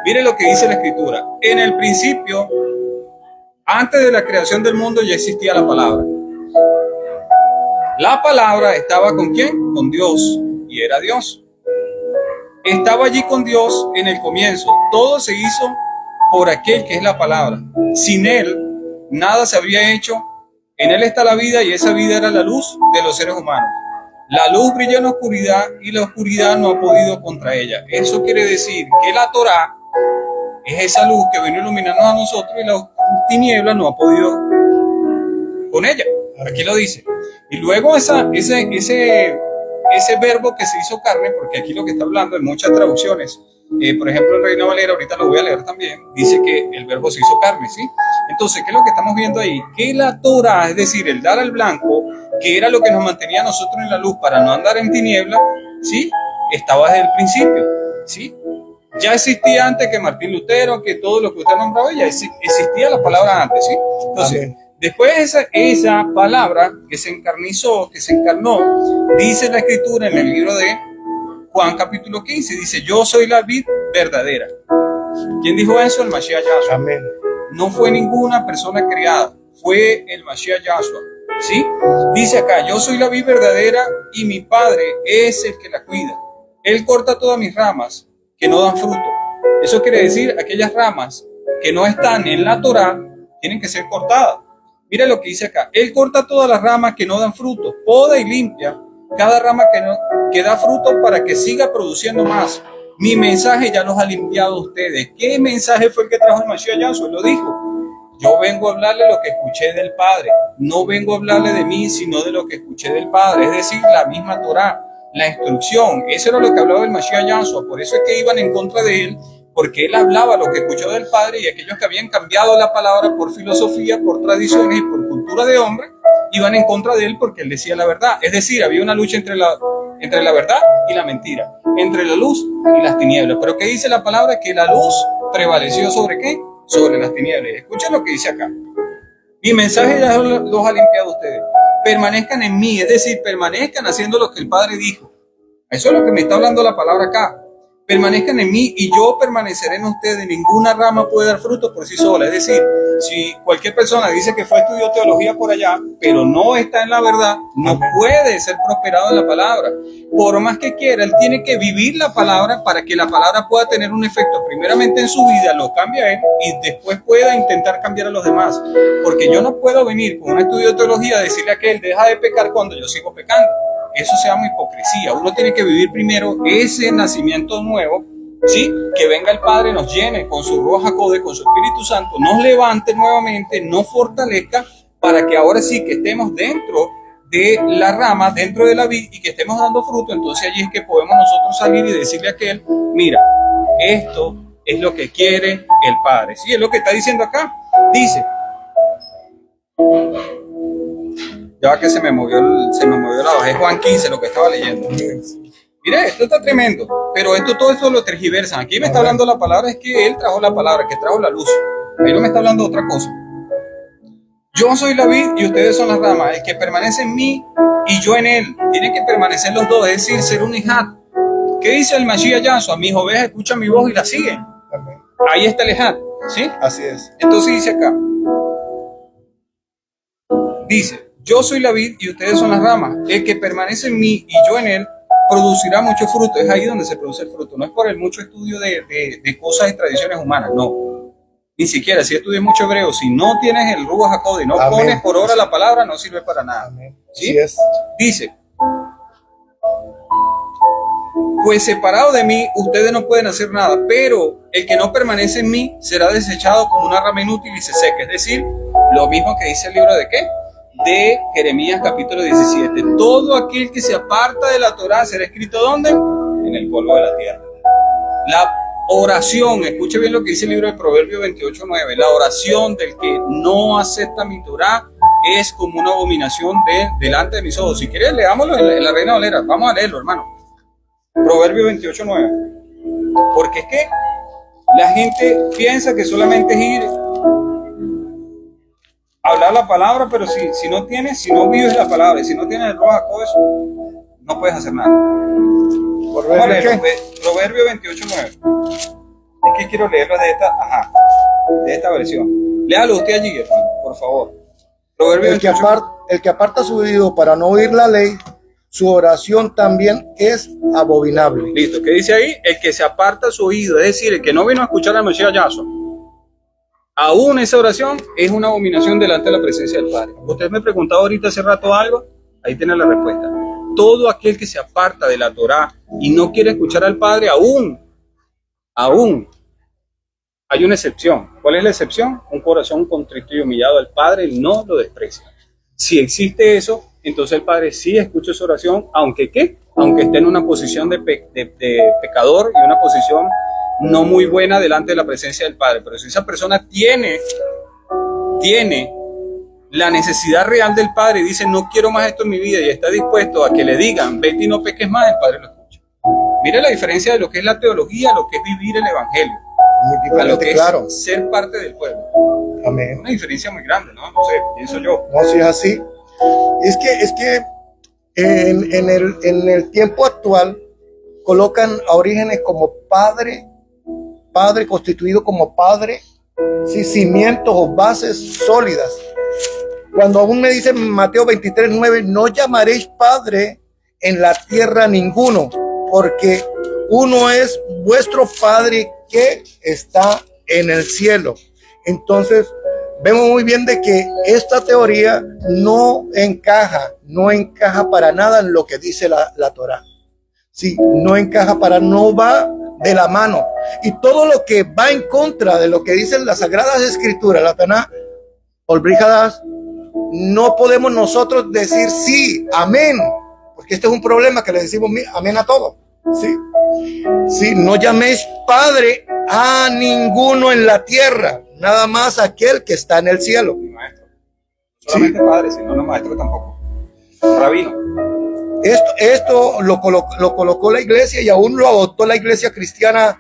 B: Mire lo que dice la Escritura. En el principio, antes de la creación del mundo, ya existía la palabra. La palabra estaba ¿con quién? Con Dios, y era Dios. Estaba allí con Dios en el comienzo. Todo se hizo por aquel que es la palabra. Sin él, nada se habría hecho. En él está la vida, y esa vida era la luz de los seres humanos. La luz brilla en la oscuridad, y la oscuridad no ha podido contra ella. Eso quiere decir que la Torá es esa luz que vino a iluminarnos a nosotros, y la tiniebla no ha podido con ella. Aquí lo dice. Y luego ese verbo que se hizo carne, porque aquí lo que está hablando en muchas traducciones, por ejemplo en Reina Valera, ahorita lo voy a leer también, dice que el verbo se hizo carne, ¿sí? Entonces, ¿qué es lo que estamos viendo ahí? Que la Torá, es decir, el dar al blanco, que era lo que nos mantenía a nosotros en la luz para no andar en tiniebla, ¿sí? Estaba desde el principio, ¿sí? Ya existía antes que Martín Lutero, que todo lo que usted nombraba, ya existía la palabra antes, ¿sí? Entonces, amén. Después esa palabra que se encarnó, dice la Escritura en el libro de Juan capítulo 15, dice, yo soy la vid verdadera. ¿Quién dijo eso? El Mashiach Yahshua.
A: Amén.
B: No fue ninguna persona creada, fue el Mashiach Yahshua, ¿sí? Dice acá, yo soy la vid verdadera y mi Padre es el que la cuida. Él corta todas mis ramas que no dan fruto. Eso quiere decir, aquellas ramas que no están en la Torá tienen que ser cortadas. Mira lo que dice acá. Él corta todas las ramas que no dan fruto, poda y limpia cada rama que da fruto para que siga produciendo más. Mi mensaje ya los ha limpiado a ustedes. ¿Qué mensaje fue el que trajo el Mashiach Yahshua? Lo dijo. Yo vengo a hablarle lo que escuché del Padre. No vengo a hablarle de mí, sino de lo que escuché del Padre. Es decir, la misma Torá, la instrucción. Eso era lo que hablaba el Mashiach Yahshua. Por eso es que iban en contra de él, porque él hablaba lo que escuchó del Padre, y aquellos que habían cambiado la palabra por filosofía, por tradiciones y por cultura de hombre, iban en contra de él porque él decía la verdad. Es decir, había una lucha entre la verdad y la mentira, entre la luz y las tinieblas. Pero ¿qué dice la palabra? Que la luz prevaleció ¿sobre qué? Sobre las tinieblas. Escuchen lo que dice acá. Mi mensaje ya los ha limpiado a ustedes. permanezcan en mí, es decir, permanezcan haciendo lo que el Padre dijo. Eso es lo que me está hablando la palabra acá. Permanezcan en mí y yo permaneceré en ustedes. Ninguna rama puede dar fruto por sí sola. Es decir, si cualquier persona dice que fue a estudiar teología por allá, pero no está en la verdad, no puede ser prosperado en la palabra. Por más que quiera, él tiene que vivir la palabra para que la palabra pueda tener un efecto primeramente en su vida, lo cambia a él y después pueda intentar cambiar a los demás. Porque yo no puedo venir con un estudio de teología a decirle a aquel deja de pecar cuando yo sigo pecando. Eso se llama hipocresía. Uno tiene que vivir primero ese nacimiento nuevo, ¿sí? Que venga el Padre, nos llene con su Ruach HaKodesh, con su Espíritu Santo, nos levante nuevamente, nos fortalezca para que ahora sí que estemos dentro de la rama, dentro de la vid y que estemos dando fruto. Entonces allí es que podemos nosotros salir y decirle a aquel, mira, esto es lo que quiere el Padre. Sí, es lo que está diciendo acá. Dice, ya va que se me movió la hoja, es Juan 15 lo que estaba leyendo. Mire, esto está tremendo, pero todo esto lo tergiversan. Aquí me está hablando la palabra, es que Él trajo la palabra, que trajo la luz. Ahí no me está hablando otra cosa. Yo soy la vid y ustedes son las ramas. El que permanece en mí y yo en él. Tienen que permanecer los dos, es decir, ser un ijat. ¿Qué dice el Mashiach Yahshua? Mis ovejas escuchan mi voz y la siguen.
A: Amén.
B: Ahí está el ijat, ¿sí?
A: Así es.
B: Entonces dice acá. Dice, yo soy la vid y ustedes son las ramas. El que permanece en mí y yo en él producirá mucho fruto. Es ahí donde se produce el fruto. No es por el mucho estudio de cosas y tradiciones humanas, no. Ni siquiera si estudias mucho hebreo, si no tienes el Ruach HaKodesh, no
A: Amén.
B: pones por obra la palabra, no sirve para nada.
A: Amén.
B: ¿Sí?
A: Así es.
B: Dice, pues separado de mí, ustedes no pueden hacer nada, pero el que no permanece en mí será desechado como una rama inútil y se seca. Es decir, lo mismo que dice el libro de ¿qué? De Jeremías capítulo 17. Todo aquel que se aparta de la Torá será escrito ¿dónde? En el polvo de la tierra. La oración, escuche bien lo que dice el libro de Proverbios 28:9. La oración del que no acepta mi Torá es como una abominación delante de mis ojos. Si quieres, leámoslo en la Reina Valera. Vamos a leerlo, hermano. Proverbios 28:9. Porque es que la gente piensa que solamente es ir a hablar la palabra, pero si no vives la palabra y si no tienes el Ruach HaKodesh, no puedes hacer nada. Proverbio 28:9. Es que quiero leerlo de esta versión. Léalo usted allí, hermano, por favor. Proverbio 28.
A: El que aparta su oído para no oír la ley, su oración también es abominable.
B: Listo, ¿qué dice ahí? El que se aparta su oído, es decir, el que no vino a escuchar al Mashiach Yahshua. Aún esa oración es una abominación delante de la presencia del Padre. Usted me preguntaba ahorita hace rato algo, ahí tiene la respuesta. Todo aquel que se aparta de la Torá y no quiere escuchar al Padre, aún hay una excepción. ¿Cuál es la excepción? Un corazón contrito y humillado al Padre no lo desprecia. Si existe eso, entonces el Padre sí escucha su oración, aunque esté en una posición de pecador y una posición no muy buena delante de la presencia del Padre. Pero si esa persona tiene la necesidad real del Padre y dice no quiero más esto en mi vida y está dispuesto a que le digan vete y no peques más, el Padre lo escucha. Mire la diferencia de lo que es la teología a lo que es vivir el Evangelio, a lo que es ser parte del pueblo.
A: Amén.
B: Una diferencia muy grande, ¿no? No sé, pienso yo.
A: No, si es así. Es que en el tiempo actual colocan a Orígenes como padre constituido como padre, sí, cimientos o bases sólidas. Cuando aún me dice Mateo 23:9, no llamaréis padre en la tierra ninguno, porque uno es vuestro Padre que está en el cielo. Entonces, vemos muy bien de que esta teoría no encaja para nada en lo que dice la Torá. Sí, no va de la mano. Y todo lo que va en contra de lo que dicen las Sagradas Escrituras, la Taná, Olbrijadas, no podemos nosotros decir sí, amén, porque este es un problema que le decimos amén a todo. Sí, no llaméis padre a ninguno en la tierra, nada más aquel que está en el cielo.
B: Mi maestro. No solamente padre, sino no maestro tampoco. Rabino.
A: Esto lo colocó la iglesia y aún lo adoptó la iglesia cristiana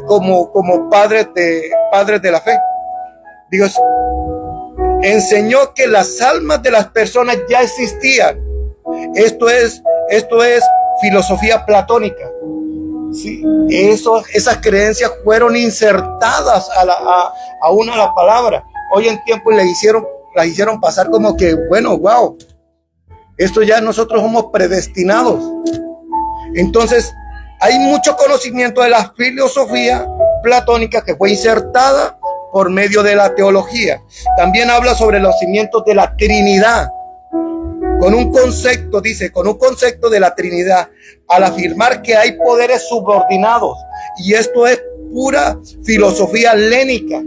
A: como padres de la fe. Digo, enseñó que las almas de las personas ya existían. Esto es filosofía platónica. Sí, esas creencias fueron insertadas a una la palabra. Hoy en tiempo las hicieron pasar como que, bueno, wow, esto ya nosotros somos predestinados. Entonces, hay mucho conocimiento de la filosofía platónica que fue insertada por medio de la teología. También habla sobre los cimientos de la Trinidad. Con un concepto de la Trinidad, al afirmar que hay poderes subordinados, y esto es pura filosofía helénica,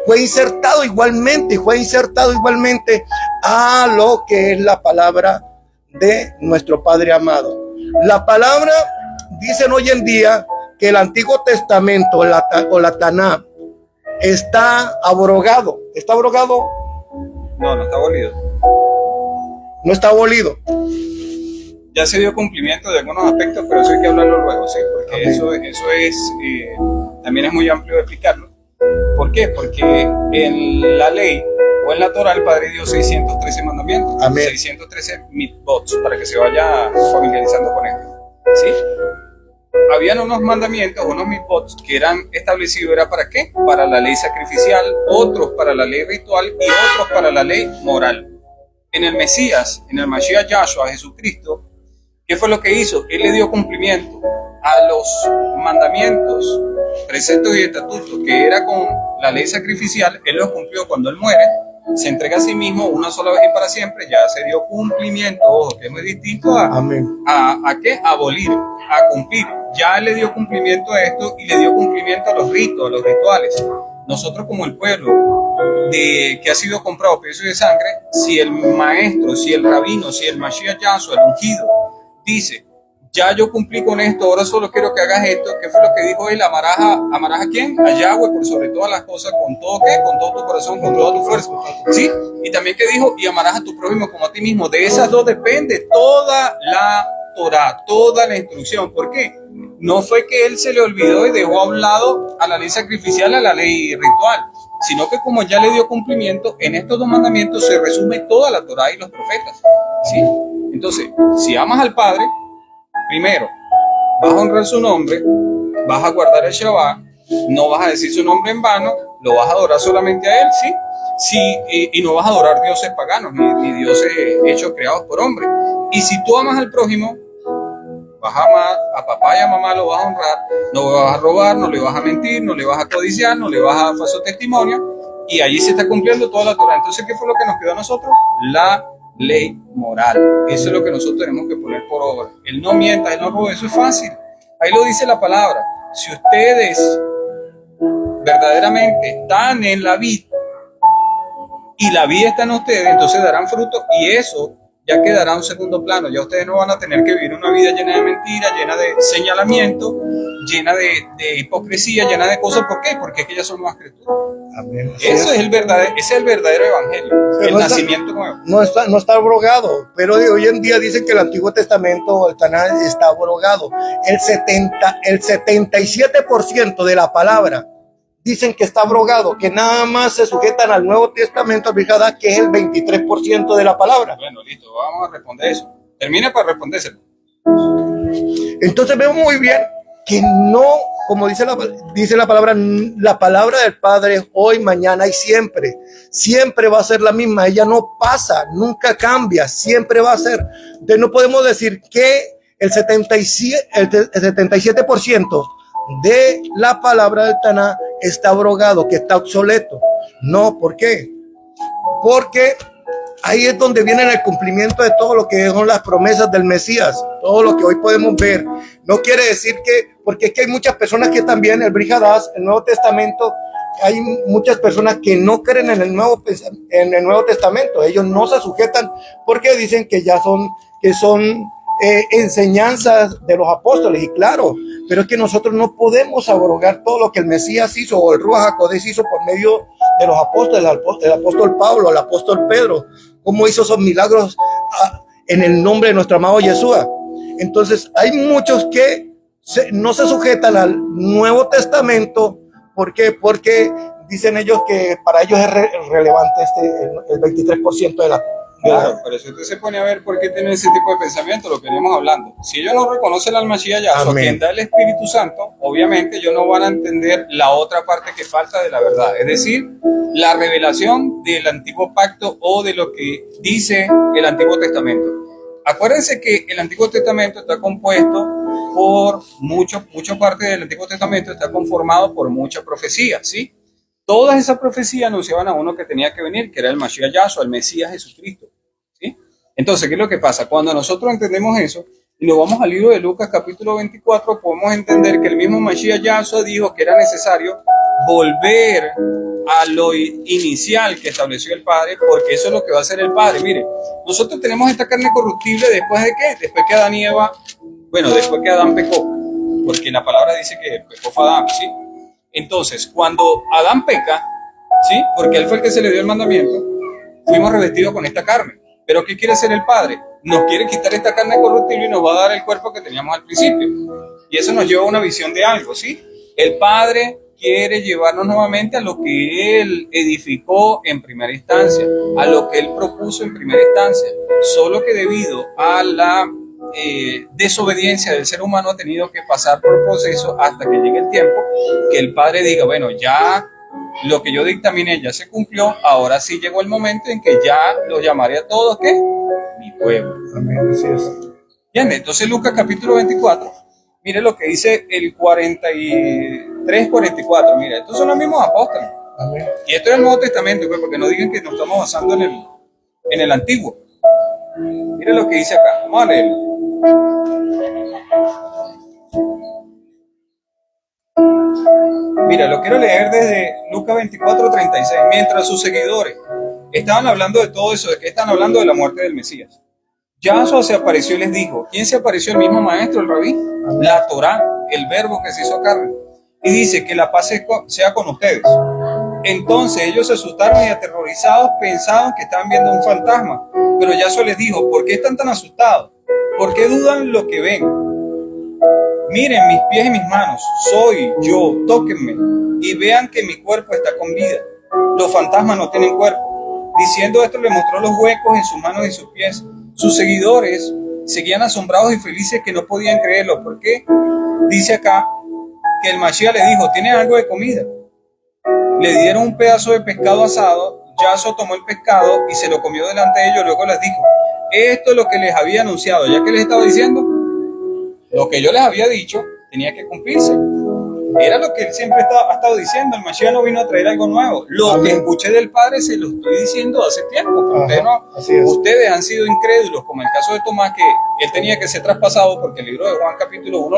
A: fue insertado igualmente a lo que es la palabra de nuestro Padre amado. La palabra, dicen hoy en día, que el Antiguo Testamento o la Taná está abrogado. ¿Está abrogado?
B: No, no está abolido.
A: No está abolido.
B: Ya se dio cumplimiento de algunos aspectos, pero eso hay que hablarlo luego, ¿sí? Porque
A: Okay.
B: eso es, también es muy amplio de explicarlo. ¿Por qué? Porque en la ley o en la Torah el Padre dio 613 mandamientos,
A: Amén.
B: 613 mitzvot, para que se vaya familiarizando con esto, ¿sí? Habían unos mandamientos, unos mitzvot que eran establecidos, ¿era para qué? Para la ley sacrificial, otros para la ley ritual y otros para la ley moral. En el Mesías, en el Mashiach Yahshua, Jesucristo, ¿qué fue lo que hizo? Él le dio cumplimiento a los mandamientos, preceptos y estatutos que era con la ley sacrificial. Él los cumplió cuando Él muere, se entrega a sí mismo una sola vez y para siempre, ya se dio cumplimiento, ojo, que es muy distinto ¿a qué? A abolir, a cumplir. Ya Él le dio cumplimiento a esto y le dio cumplimiento a los ritos, a los rituales. Nosotros como el pueblo que ha sido comprado precio de sangre, si el maestro, si el rabino, si el Mashiach Yahshua, el ungido, dice, ya yo cumplí con esto, ahora solo quiero que hagas esto, ¿qué fue lo que dijo él? Amarás a ¿quién? A Yahweh por sobre todas las cosas, con todo ¿qué? Con todo tu corazón, con toda tu fuerza, ¿sí? Y también que dijo, y amarás a tu prójimo como a ti mismo. De esas dos depende toda la Torah, toda la instrucción. ¿Por qué? No fue que él se le olvidó y dejó a un lado a la ley sacrificial, a la ley ritual, sino que como ya le dio cumplimiento, en estos dos mandamientos se resume toda la Torah y los profetas, ¿sí? Entonces, si amas al Padre, primero, vas a honrar su nombre, vas a guardar el Shabbat, no vas a decir su nombre en vano, lo vas a adorar solamente a Él, ¿sí? Sí, y no vas a adorar dioses paganos, ni dioses hechos creados por hombres. Y si tú amas al prójimo, vas a amar a papá y a mamá, lo vas a honrar, no vas a robar, no le vas a mentir, no le vas a codiciar, no le vas a dar falso testimonio, y allí se está cumpliendo toda la Torah. Entonces, ¿qué fue lo que nos quedó a nosotros? La ley moral. Eso es lo que nosotros tenemos que poner por obra. El no mientas, el no robes, eso es fácil. Ahí lo dice la palabra. Si ustedes verdaderamente están en la vid y la vida está en ustedes, entonces darán fruto y eso ya quedará en un segundo plano. Ya ustedes no van a tener que vivir una vida llena de mentiras, llena de señalamiento, llena de hipocresía, llena de cosas. ¿Por qué? Porque es que ya son nuevas criaturas.
A: Amén.
B: Ese es el verdadero evangelio, el
A: no
B: nacimiento nuevo.
A: No está abrogado, pero hoy en día dicen que el Antiguo Testamento, el Tanaj, está abrogado. El 77% de la palabra dicen que está abrogado, que nada más se sujetan al Nuevo Testamento, al Brihadá, que es el 23% de la palabra.
B: Bueno, listo, vamos a responder eso. Termina para respondérselo.
A: Entonces vemos muy bien que no, como dice la palabra del Padre hoy, mañana y siempre. Siempre va a ser la misma. Ella no pasa, nunca cambia, siempre va a ser. Entonces no podemos decir que el 77% de la palabra del Taná está abrogado, que está obsoleto. No, ¿por qué? Porque ahí es donde viene el cumplimiento de todo lo que son las promesas del Mesías, todo lo que hoy podemos ver. No quiere decir que, porque es que hay muchas personas que también, el Brihadá, el Nuevo Testamento, hay muchas personas que no creen en el Nuevo Testamento. Ellos no se sujetan porque dicen que ya son enseñanzas de los apóstoles, y claro, pero es que nosotros no podemos abrogar todo lo que el Mesías hizo o el Ruach HaKodesh hizo por medio de los apóstoles, el apóstol Pablo, el apóstol Pedro, cómo hizo esos milagros en el nombre de nuestro amado Yeshua. Entonces hay muchos que no se sujetan al Nuevo Testamento. ¿Por qué? Porque dicen ellos que para ellos es relevante el 23% de la...
B: Claro, pero si usted se pone a ver por qué tienen ese tipo de pensamiento, lo que venimos hablando. Si ellos no reconocen al Mashiach Yahshua, quien da el Espíritu Santo, obviamente ellos no van a entender la otra parte que falta de la verdad. Es decir, la revelación del Antiguo Pacto o de lo que dice el Antiguo Testamento. Acuérdense que el Antiguo Testamento está compuesto por mucha parte del Antiguo Testamento está conformado por muchas profecías, ¿sí? Todas esas profecías anunciaban a uno que tenía que venir, que era el Mashiach Yahshua, el Mesías Jesucristo, ¿sí? Entonces, ¿qué es lo que pasa? Cuando nosotros entendemos eso y nos vamos al libro de Lucas capítulo 24, podemos entender que el mismo Mashiach Yahshua dijo que era necesario volver a lo inicial que estableció el Padre, porque eso es lo que va a hacer el Padre. Mire, nosotros tenemos esta carne corruptible después de ¿qué? Después que Adán y Eva, después que Adán pecó, porque la palabra dice que pecó fue Adán, ¿sí? Entonces, cuando Adán peca, ¿sí? Porque él fue el que se le dio el mandamiento, fuimos revestidos con esta carne. Pero ¿qué quiere hacer el Padre? Nos quiere quitar esta carne corruptible y nos va a dar el cuerpo que teníamos al principio. Y eso nos lleva a una visión de algo, ¿sí? El Padre quiere llevarnos nuevamente a lo que Él edificó en primera instancia, a lo que Él propuso en primera instancia. Solo que debido a la desobediencia del ser humano ha tenido que pasar por el proceso hasta que llegue el tiempo que el Padre diga, bueno, ya lo que yo dictaminé ya se cumplió, ahora sí llegó el momento en que ya los llamaré a todos, ¿qué? Mi pueblo.
A: Amén, así es.
B: ¿Entiendes? Entonces Lucas capítulo 24, mire lo que dice el 43-44, mira, estos son los mismos apóstoles.
A: Amén.
B: Y esto es el Nuevo Testamento, pues, porque no digan que nos estamos basando en el Antiguo. Mire lo que dice acá, vamos a leerlo. Mira, lo quiero leer desde Lucas 24:36. Mientras sus seguidores estaban hablando de todo eso, ¿de qué están hablando? De la muerte del Mesías. Yahshua se apareció y les dijo, ¿quién se apareció? El mismo maestro, el rabí, la Torá, el verbo que se hizo carne. Y dice que la paz sea con ustedes. Entonces ellos se asustaron y aterrorizados pensaban que estaban viendo un fantasma. Pero Yahshua les dijo, ¿por qué están tan asustados? ¿Por qué dudan lo que ven? Miren mis pies y mis manos, soy yo, tóquenme y vean que mi cuerpo está con vida. Los fantasmas no tienen cuerpo. Diciendo esto le mostró los huecos en sus manos y sus pies. Sus seguidores seguían asombrados y felices que no podían creerlo. ¿Por qué? Dice acá que el Mashiach les dijo, ¿tienen algo de comida? Le dieron un pedazo de pescado asado. Yahshua tomó el pescado y se lo comió delante de ellos. Luego les dijo, esto es lo que les había anunciado. Ya que les estaba diciendo, lo que yo les había dicho tenía que cumplirse. Era lo que él siempre ha estado diciendo. El Mashiach no vino a traer algo nuevo. Lo que escuché del Padre se lo estoy diciendo hace tiempo. Ustedes han sido incrédulos, como el caso de Tomás, que él tenía que ser traspasado, porque el libro de Juan capítulo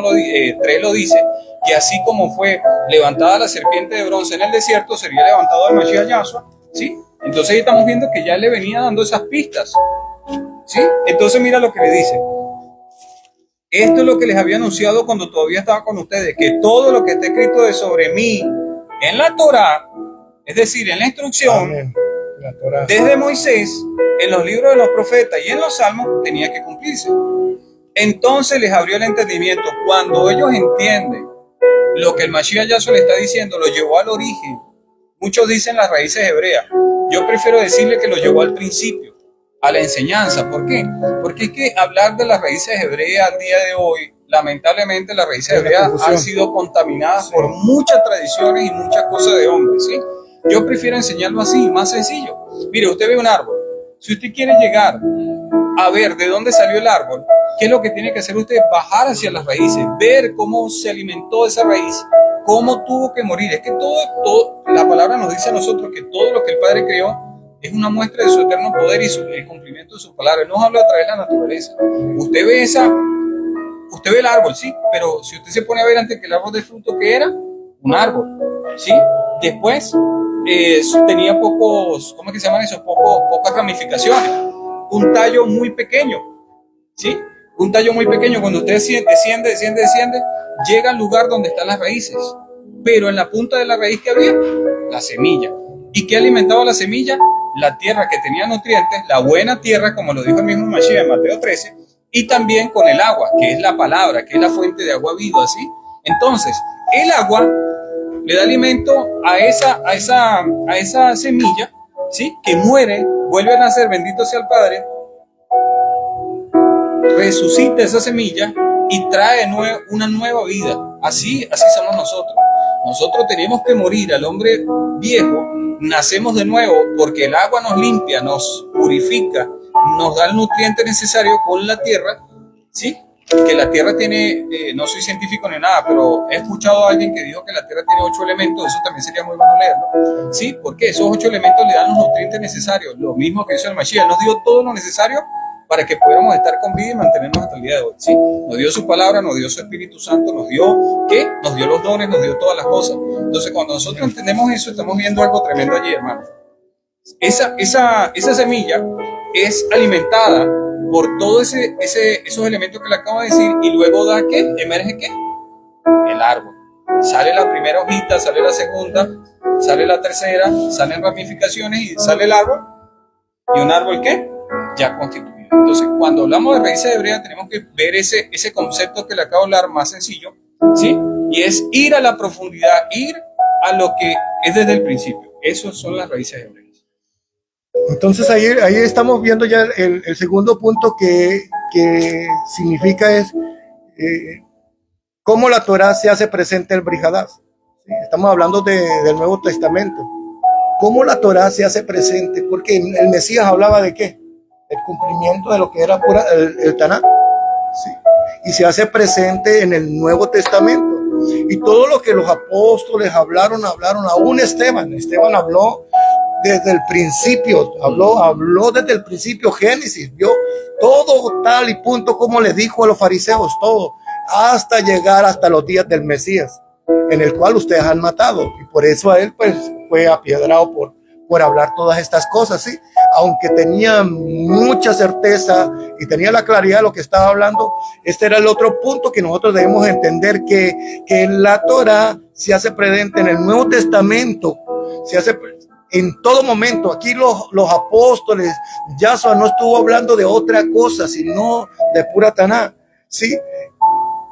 B: 3 lo dice, que así como fue levantada la serpiente de bronce en el desierto, sería levantado el Mashiach Yahshua, ¿sí? Entonces ahí estamos viendo que ya le venía dando esas pistas, ¿sí? Entonces mira lo que le dice. Esto es lo que les había anunciado cuando todavía estaba con ustedes, que todo lo que está escrito de sobre mí en la Torá, es decir, en la instrucción,
A: la Torá,
B: desde Moisés, en los libros de los profetas y en los salmos, tenía que cumplirse. Entonces les abrió el entendimiento. Cuando ellos entienden lo que el Mashiach Yahshua le está diciendo, lo llevó al origen. Muchos dicen las raíces hebreas. Yo prefiero decirle que lo llevó al principio, a la enseñanza. ¿Por qué? Porque es que hablar de las raíces hebreas al día de hoy, lamentablemente las raíces hebreas han sido contaminadas por muchas tradiciones y muchas cosas de hombres, ¿sí? Yo prefiero enseñarlo así, más sencillo. Mire, usted ve un árbol. Si usted quiere llegar a ver de dónde salió el árbol, ¿qué es lo que tiene que hacer usted? Bajar hacia las raíces, ver cómo se alimentó esa raíz, cómo tuvo que morir. Es que todo, la palabra nos dice a nosotros que todo lo que el Padre creó es una muestra de su eterno poder y el cumplimiento de su palabra. Él nos habla a través de la naturaleza. Usted ve el árbol, sí, pero si usted se pone a ver antes que el árbol de fruto, ¿qué era? Un árbol, ¿sí? Después tenía pocos, ¿cómo es que se llaman eso? Pocas ramificaciones. Un tallo muy pequeño, ¿sí? Un tallo muy pequeño. Cuando usted desciende, llega al lugar donde están las raíces. Pero en la punta de la raíz, ¿qué había? La semilla. ¿Y qué alimentaba la semilla? La tierra que tenía nutrientes, la buena tierra, como lo dijo el mismo Mashiach en Mateo 13, y también con el agua, que es la palabra, que es la fuente de agua viva, ¿sí? Entonces, el agua le da alimento a esa semilla, ¿sí? Que muere, vuelve a nacer, bendito sea el Padre, resucita esa semilla y trae una nueva vida. Así somos nosotros. Nosotros tenemos que morir al hombre viejo, nacemos de nuevo porque el agua nos limpia, nos purifica, nos da el nutriente necesario con la tierra, ¿sí? Que la tierra tiene, no soy científico ni nada, pero he escuchado a alguien que dijo que la tierra tiene 8 elementos, eso también sería muy bueno leerlo, ¿sí? Porque esos 8 elementos le dan los nutrientes necesarios, lo mismo que hizo el Mashiach, nos dio todo lo necesario para que pudiéramos estar con vida y mantenernos hasta el día de hoy, ¿sí? Nos dio su palabra, nos dio su Espíritu Santo, nos dio, ¿qué? Nos dio los dones, nos dio todas las cosas. Entonces, cuando nosotros entendemos eso, estamos viendo algo tremendo allí, hermano. Esa semilla es alimentada por todos esos elementos que le acabo de decir y luego da, ¿qué? Emerge, ¿qué? El árbol. Sale la primera hojita, sale la segunda, sale la tercera, salen ramificaciones y sale el árbol. ¿Y un árbol qué? Ya constituido. Entonces, cuando hablamos de raíces hebreas, tenemos que ver ese concepto que le acabo de hablar más sencillo, ¿sí? Y es ir a la profundidad, ir a lo que es desde el principio. Esas son las raíces hebreas.
A: Entonces ahí estamos viendo ya el segundo punto que significa es cómo la Torah se hace presente en el Brit Hadashah. ¿Sí? Estamos hablando del Nuevo Testamento. ¿Cómo la Torah se hace presente? Porque el Mesías hablaba de ¿qué? El cumplimiento de lo que era el Tanaj. ¿Sí? Y se hace presente en el Nuevo Testamento. Y todo lo que los apóstoles hablaron, aún Esteban habló desde el principio, habló desde el principio, Génesis, vio todo tal y punto como le dijo a los fariseos, todo, hasta llegar hasta los días del Mesías, en el cual ustedes han matado, y por eso a él pues fue apiedrado por hablar todas estas cosas, ¿sí? Aunque tenía mucha certeza y tenía la claridad de lo que estaba hablando, este era el otro punto que nosotros debemos entender, que la Torah se hace presente en el Nuevo Testamento, se hace en todo momento. Aquí los apóstoles, Yahshua no estuvo hablando de otra cosa, sino de pura Taná, ¿sí?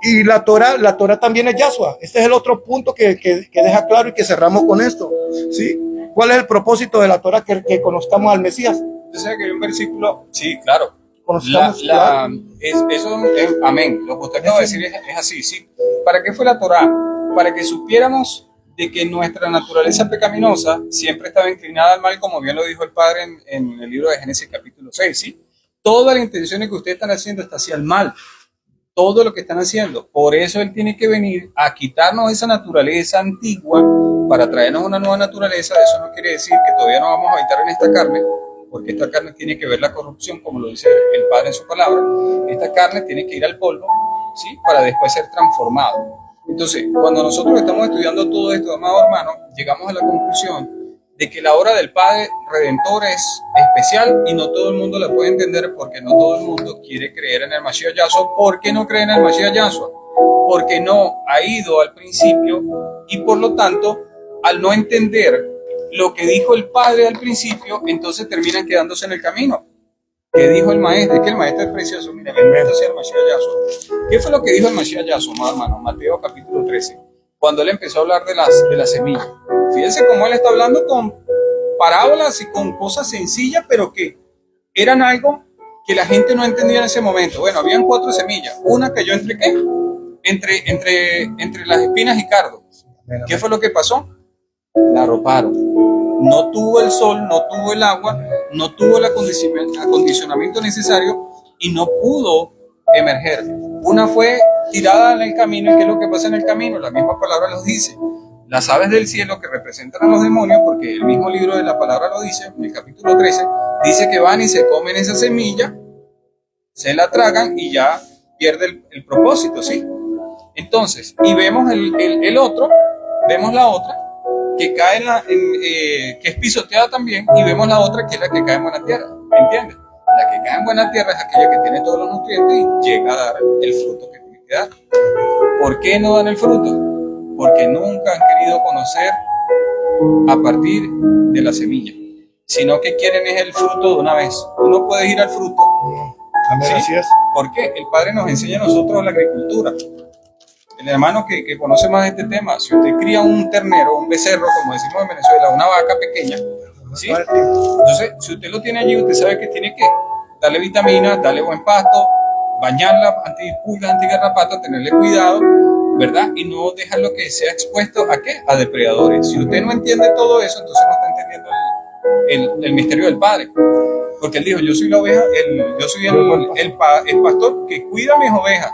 A: Y la Torah también es Yahshua. Este es el otro punto que deja claro y que cerramos con esto, ¿sí? ¿Cuál es el propósito de la Torah? Que conozcamos al Mesías.
B: Yo sé que hay un versículo, sí, claro.
A: Conozcamos,
B: eso es amén. Lo que usted acaba de decir es así, sí. ¿Para qué fue la Torah? Para que supiéramos de que nuestra naturaleza pecaminosa siempre estaba inclinada al mal, como bien lo dijo el Padre en el libro de Génesis capítulo 6, ¿sí? Todas las intenciones que ustedes están haciendo está hacia el mal. Todo lo que están haciendo. Por eso Él tiene que venir a quitarnos esa naturaleza antigua para traernos una nueva naturaleza. Eso no quiere decir que todavía no vamos a habitar en esta carne, porque esta carne tiene que ver la corrupción, como lo dice el Padre en su palabra. Esta carne tiene que ir al polvo, ¿sí? Para después ser transformado. Entonces, cuando nosotros estamos estudiando todo esto, amado hermano, llegamos a la conclusión de que la obra del Padre Redentor es especial y no todo el mundo la puede entender, porque no todo el mundo quiere creer en el Mashiach Yahshua. ¿Por qué no creen en el Mashiach Yahshua? Porque no ha ido al principio y por lo tanto, al no entender lo que dijo el Padre al principio, entonces terminan quedándose en el camino. ¿Qué dijo el Maestro? Es que el Maestro es precioso. Mira, bendito sea el Mashiach Yahshua. ¿Qué fue lo que dijo el Mashiach Yahshua, amado hermano? Mateo capítulo 13, cuando él empezó a hablar de las semillas. Fíjense cómo él está hablando con parábolas y con cosas sencillas, pero que eran algo que la gente no entendía en ese momento. Bueno, habían 4 semillas. Una cayó entre ¿qué? Entre las espinas y cardos. ¿Qué fue lo que pasó? La arroparon. No tuvo el sol, no tuvo el agua, no tuvo el acondicionamiento necesario y no pudo emerger. Una fue tirada en el camino. ¿Y qué es lo que pasa en el camino? La misma palabra los dice. Las aves del cielo, que representan a los demonios, porque el mismo libro de la palabra lo dice, en el capítulo 13, dice que van y se comen esa semilla, se la tragan y ya pierde el propósito, ¿sí? Entonces, y vemos el otro, vemos la otra, que cae que es pisoteada también, y vemos la otra que es la que cae en buena tierra, ¿entiendes? La que cae en buena tierra es aquella que tiene todos los nutrientes y llega a dar el fruto que tiene que dar. ¿Por qué no dan el fruto? Porque nunca han querido conocer a partir de la semilla, sino que quieren es el fruto de una vez. Uno puede ir al fruto.
A: Amén,
B: ¿sí?
A: así es.
B: ¿Por qué? El Padre nos enseña a nosotros la agricultura. el hermano que conoce más de este tema, si usted cría un ternero, un becerro, como decimos en Venezuela, una vaca pequeña, ¿sí? Entonces, si usted lo tiene allí, usted sabe que tiene que darle vitaminas, darle buen pasto, bañarla, antipulgas, antigarrapatas, tenerle cuidado, ¿verdad? Y no dejarlo que sea expuesto ¿a qué? A depredadores. Si usted no entiende todo eso, entonces no está entendiendo el misterio del Padre. Porque él dijo, yo soy la oveja, yo soy el pastor que cuida a mis ovejas.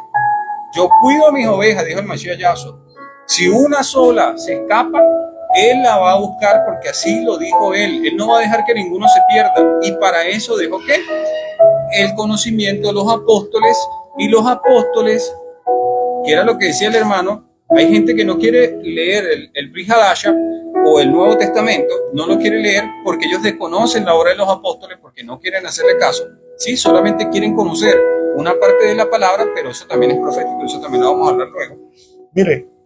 B: Yo cuido a mis ovejas, dijo el Mashiach Yahshua. Si una sola se escapa, él la va a buscar porque así lo dijo él. Él no va a dejar que ninguno se pierda. Y para eso dejó ¿qué? El conocimiento de los apóstoles. Y los apóstoles, que era lo que decía el hermano, hay gente que no quiere leer el Brit Hadasha o el Nuevo Testamento, no lo quiere leer porque ellos desconocen la obra de los apóstoles, porque no quieren hacerle caso, ¿sí? Solamente quieren conocer una parte de la palabra, pero eso también es profético, eso también lo vamos a hablar luego.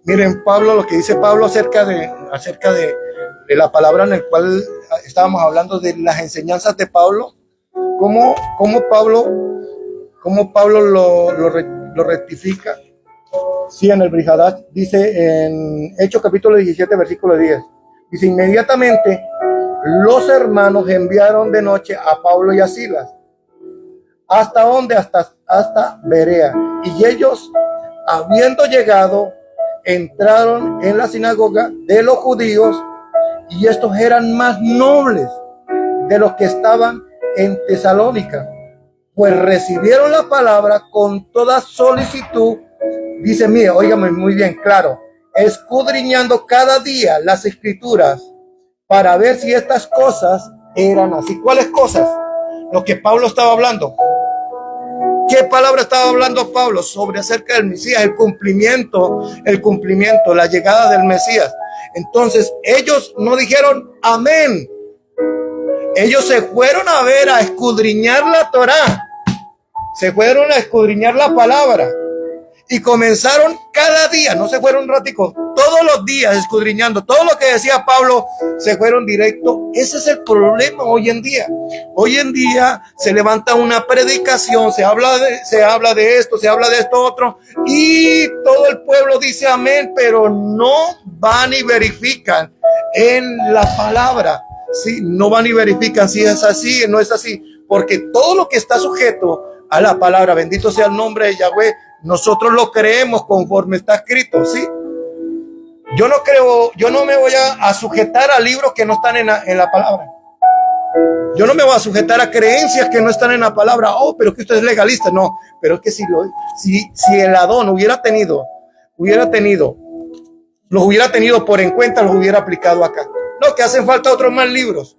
A: Miren Pablo, lo que dice Pablo acerca de la palabra en el cual estábamos hablando de las enseñanzas de Pablo, cómo Pablo lo rectifica. Sí, en el Brit Hadash dice en Hechos capítulo 17, versículo 10. Dice, inmediatamente los hermanos enviaron de noche a Pablo y a Silas. ¿Hasta dónde? Hasta Berea. Y ellos, habiendo llegado, entraron en la sinagoga de los judíos, y estos eran más nobles de los que estaban en Tesalónica, pues recibieron la palabra con toda solicitud. Dice, mire, óigame muy bien, claro, escudriñando cada día las escrituras para ver si estas cosas eran así. ¿Cuáles cosas? Lo que Pablo estaba hablando. ¿Qué palabra estaba hablando Pablo? Sobre acerca del Mesías, el cumplimiento, la llegada del Mesías. Entonces, ellos no dijeron amén. Ellos se fueron a escudriñar la Torá. Se fueron a escudriñar la palabra. Y comenzaron cada día, no se fueron un ratico, todos los días escudriñando todo lo que decía Pablo, se fueron directo. Ese es el problema hoy en día. Hoy en día se levanta una predicación, se habla de esto, se habla de esto otro, y todo el pueblo dice amén, pero no van y verifican en la palabra. Sí, no van y verifican si es así o no es así, porque todo lo que está sujeto a la palabra, bendito sea el nombre de Yahweh, nosotros lo creemos conforme está escrito, ¿sí? Yo no me voy a sujetar a libros que no están en la palabra. Yo no me voy a sujetar a creencias que no están en la palabra. Oh, pero que usted es legalista. No, pero es que si el Adón los hubiera tenido por en cuenta, los hubiera aplicado acá. No, que hacen falta otros más libros.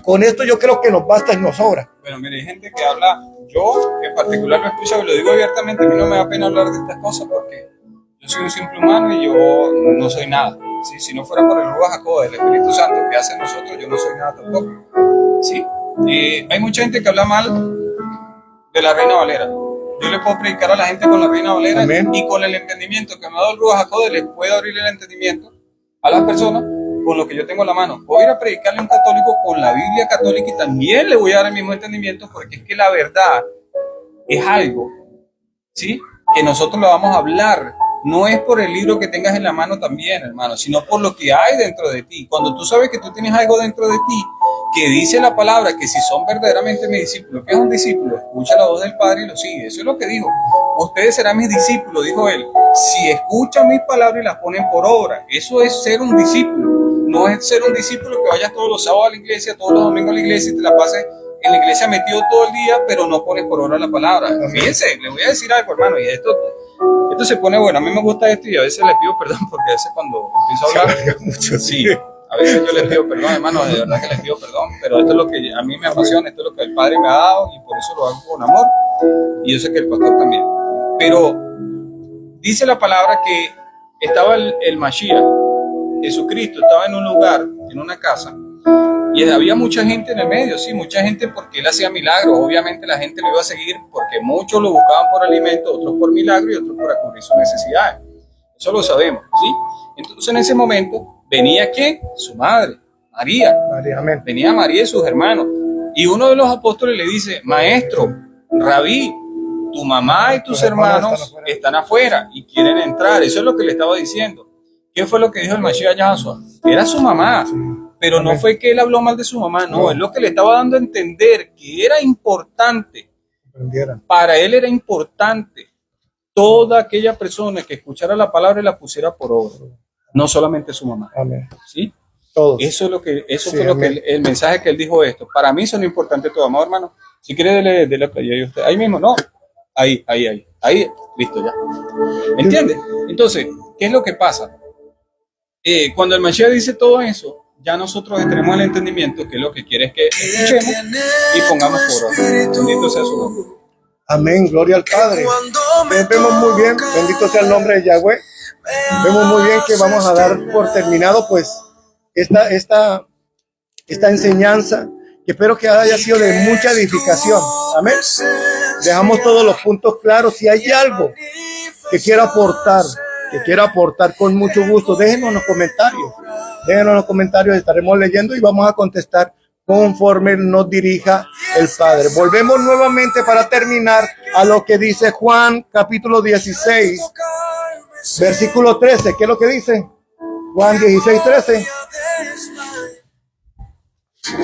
A: Con esto yo creo que nos basta y nos sobra.
B: Bueno, mire, hay gente que habla, yo en particular lo escucho y lo digo abiertamente, a mí no me da pena hablar de estas cosas porque yo soy un simple humano y yo no soy nada. ¿Sí? Si no fuera por el Ruach HaKodesh, del Espíritu Santo que hace en nosotros, yo no soy nada tampoco. ¿Sí? Hay mucha gente que habla mal de la Reina Valera. Yo le puedo predicar a la gente con la Reina Valera. Amén. Y con el entendimiento que me ha dado el Ruach HaKodesh, les puedo abrir el entendimiento a las personas con lo que yo tengo en la mano. Voy a ir a predicarle a un católico con la Biblia católica y también le voy a dar el mismo entendimiento, porque es que la verdad es algo, ¿sí?, que nosotros lo vamos a hablar. No es por el libro que tengas en la mano también, hermano, sino por lo que hay dentro de ti. Cuando tú sabes que tú tienes algo dentro de ti que dice la palabra, que si son verdaderamente mis discípulos, ¿qué es un discípulo? Escucha la voz del Padre y lo sigue. Eso es lo que dijo. Ustedes serán mis discípulos, dijo él, si escuchan mis palabras y las ponen por obra. Eso es ser un discípulo. No es ser un discípulo que vayas todos los sábados a la iglesia, todos los domingos a la iglesia y te la pases en la iglesia metido todo el día, pero no pones por obra la palabra. Fíjense, les voy a decir algo, hermano, y esto se pone bueno. A mí me gusta esto y a veces les pido perdón, porque a veces cuando empiezo a hablar, sí, a veces yo les pido perdón, hermano, de verdad que les pido perdón, pero esto es lo que a mí me apasiona, esto es lo que el Padre me ha dado y por eso lo hago con amor, y yo sé que el pastor también. Pero dice la palabra que estaba el Mashiach, Jesucristo, estaba en un lugar, en una casa, y había mucha gente en el medio, sí, mucha gente, porque él hacía milagros. Obviamente la gente lo iba a seguir porque muchos lo buscaban por alimento, otros por milagro y otros para cubrir sus necesidades. Eso lo sabemos, ¿sí? Entonces en ese momento venía ¿quién? Su madre, María.
A: Amén.
B: Venía María y sus hermanos. Y uno de los apóstoles le dice, maestro, rabí, tu mamá y tus hermanos están afuera y quieren entrar. Eso es lo que le estaba diciendo. ¿Qué fue lo que dijo el Mashiach Yahshua? Era su mamá, pero no fue que él habló mal de su mamá, no, es lo que le estaba dando a entender que era importante. Para él era importante toda aquella persona que escuchara la palabra y la pusiera por obra, no solamente su mamá.
A: Amén.
B: ¿Sí?
A: Todos.
B: Eso fue lo que el mensaje que él dijo esto. Para mí eso es lo importante todo, amado hermano. Si quiere, dele play ahí usted. Ahí mismo, no. Ahí, listo ya. ¿Entiende? Entonces, ¿qué es lo que pasa? Cuando el Mashiach dice todo eso, ya nosotros tenemos el entendimiento que lo que quiere es que escuchemos y pongamos por obra. Bendito sea su nombre.
A: Amén, gloria al Padre. Vemos muy bien, bendito sea el nombre de Yahweh. Vemos muy bien que vamos a dar por terminado pues esta enseñanza, que espero que haya sido de mucha edificación. Amén. Dejamos todos los puntos claros. Si hay algo que quiera aportar con mucho gusto, déjenos en los comentarios. Déjenos en los comentarios, estaremos leyendo y vamos a contestar conforme nos dirija el Padre. Volvemos nuevamente para terminar a lo que dice Juan capítulo 16, versículo 13. ¿Qué es lo que dice? Juan 16, 13.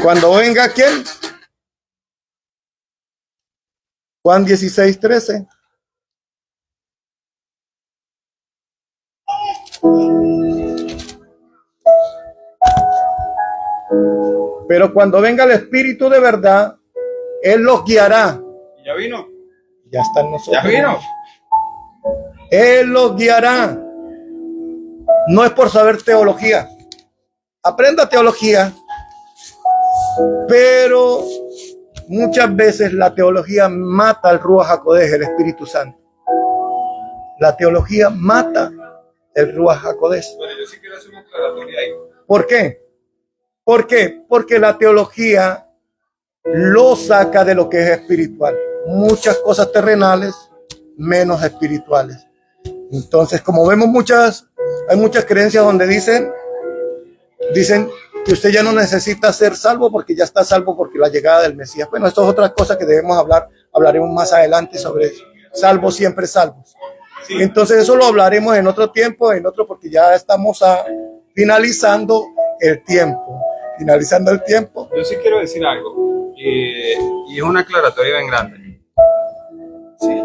A: Cuando venga, ¿quién? Juan 16, 13. Pero cuando venga el Espíritu de verdad, Él los guiará.
B: ¿Ya vino?
A: Ya está en nosotros.
B: ¿Ya vino?
A: Él los guiará. No es por saber teología. Aprenda teología. Pero muchas veces la teología mata al Ruach HaKodesh, el Espíritu Santo. La teología mata el Ruach HaKodesh.
B: Bueno, yo sí quiero hacer una aclaratoria ahí.
A: ¿Por qué? ¿Por qué? Porque la teología lo saca de lo que es espiritual. Muchas cosas terrenales, menos espirituales. Entonces, como vemos hay muchas creencias donde dicen que usted ya no necesita ser salvo porque ya está salvo porque la llegada del Mesías. Bueno, esto es otra cosa que debemos hablaremos más adelante sobre eso. Salvos, siempre salvos. Sí. Entonces eso lo hablaremos en otro tiempo, porque ya estamos finalizando el tiempo.
B: Yo sí quiero decir algo, y es una aclaratoria bien grande. Sí.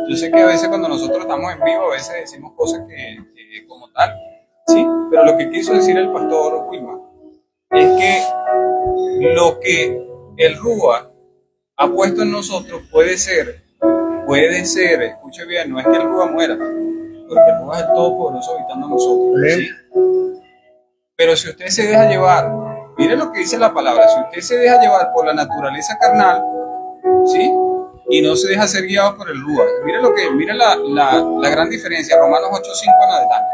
B: Yo sé que a veces cuando nosotros estamos en vivo, a veces decimos cosas que como tal, sí, pero lo que quiso decir el pastor Wilma es que lo que el Ruach ha puesto en nosotros puede ser, escuche bien, no es que el Ruach muera, porque el Ruach es el Todopoderoso habitando en nosotros, ¿sí? Pero si usted se deja llevar, mire lo que dice la palabra, si usted se deja llevar por la naturaleza carnal, ¿sí? Y no se deja ser guiado por el Ruach, mire la gran diferencia, Romanos 8:5 en adelante,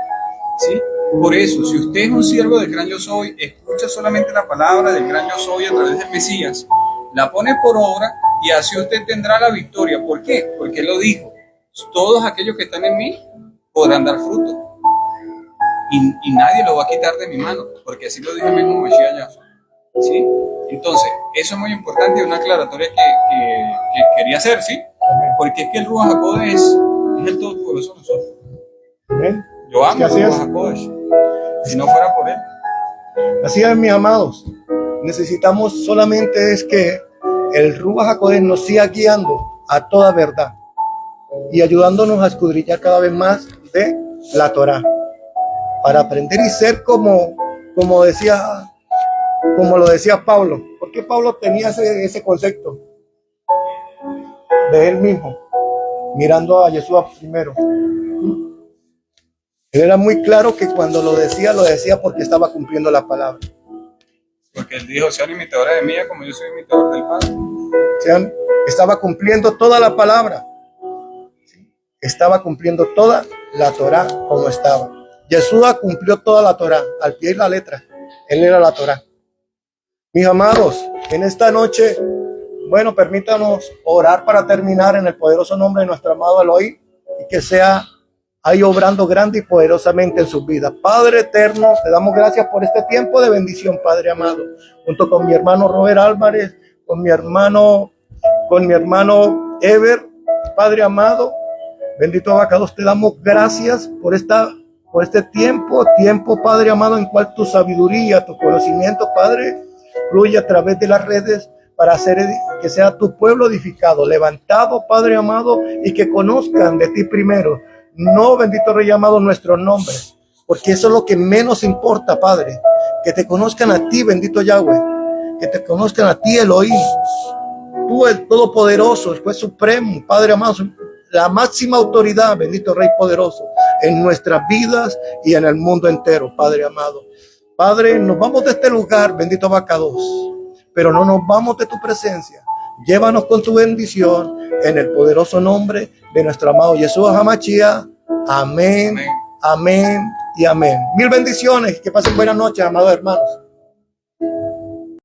B: ¿sí? Por eso, si usted es un siervo del gran yo soy, escucha solamente la palabra del gran yo soy a través del Mesías, la pone por obra y así usted tendrá la victoria. ¿Por qué? Porque él lo dijo, todos aquellos que están en mí podrán dar fruto. Y nadie lo va a quitar de mi mano, porque así lo dijo el mismo Mashiach Yahshua. ¿Sí? Entonces, eso es muy importante y una aclaratoria que quería hacer, ¿sí? Porque es que el Ruach HaKodesh es el Todopoderoso de nosotros.
A: Amén.
B: Yo amo el Ruach HaKodesh. Si no fuera por él.
A: Así es, mis amados. Necesitamos solamente es que el Ruach HaKodesh nos siga guiando a toda verdad y ayudándonos a escudriñar cada vez más de la Torah, para aprender y ser como lo decía Pablo. Porque Pablo tenía ese concepto de él mismo, mirando a Yeshua primero. Él era muy claro que cuando lo decía porque estaba cumpliendo la palabra.
B: Porque él dijo, sean imitadores de mí como yo soy imitador del Padre.
A: Estaba cumpliendo toda la palabra. Estaba cumpliendo toda la Torah como estaba. Yeshua cumplió toda la Torah, al pie y la letra. Él era la Torah. Mis amados, en esta noche, bueno, permítanos orar para terminar en el poderoso nombre de nuestro amado Elohim y que sea ahí obrando grande y poderosamente en sus vidas. Padre eterno, te damos gracias por este tiempo de bendición, Padre amado, junto con mi hermano Robert Álvarez, con mi hermano Ever Padre amado, bendito Abacados, te damos gracias por este tiempo, Padre amado, en cual tu sabiduría, tu conocimiento, Padre, fluye a través de las redes para hacer que sea tu pueblo edificado, levantado, Padre amado, y que conozcan de ti primero. No, bendito Rey amado, nuestros nombres, porque eso es lo que menos importa, Padre. Que te conozcan a ti, bendito Yahweh. Que te conozcan a ti, Elohim. Tú, el Todopoderoso, el Juez Supremo, Padre amado, la máxima autoridad, bendito Rey poderoso, en nuestras vidas y en el mundo entero, Padre amado. Padre, nos vamos de este lugar, bendito Abacados, pero no nos vamos de tu presencia. Llévanos con tu bendición en el poderoso nombre de nuestro amado Yeshua HaMashiach. Amén, amén y amén. Mil bendiciones. Que pasen buenas noches, amados hermanos.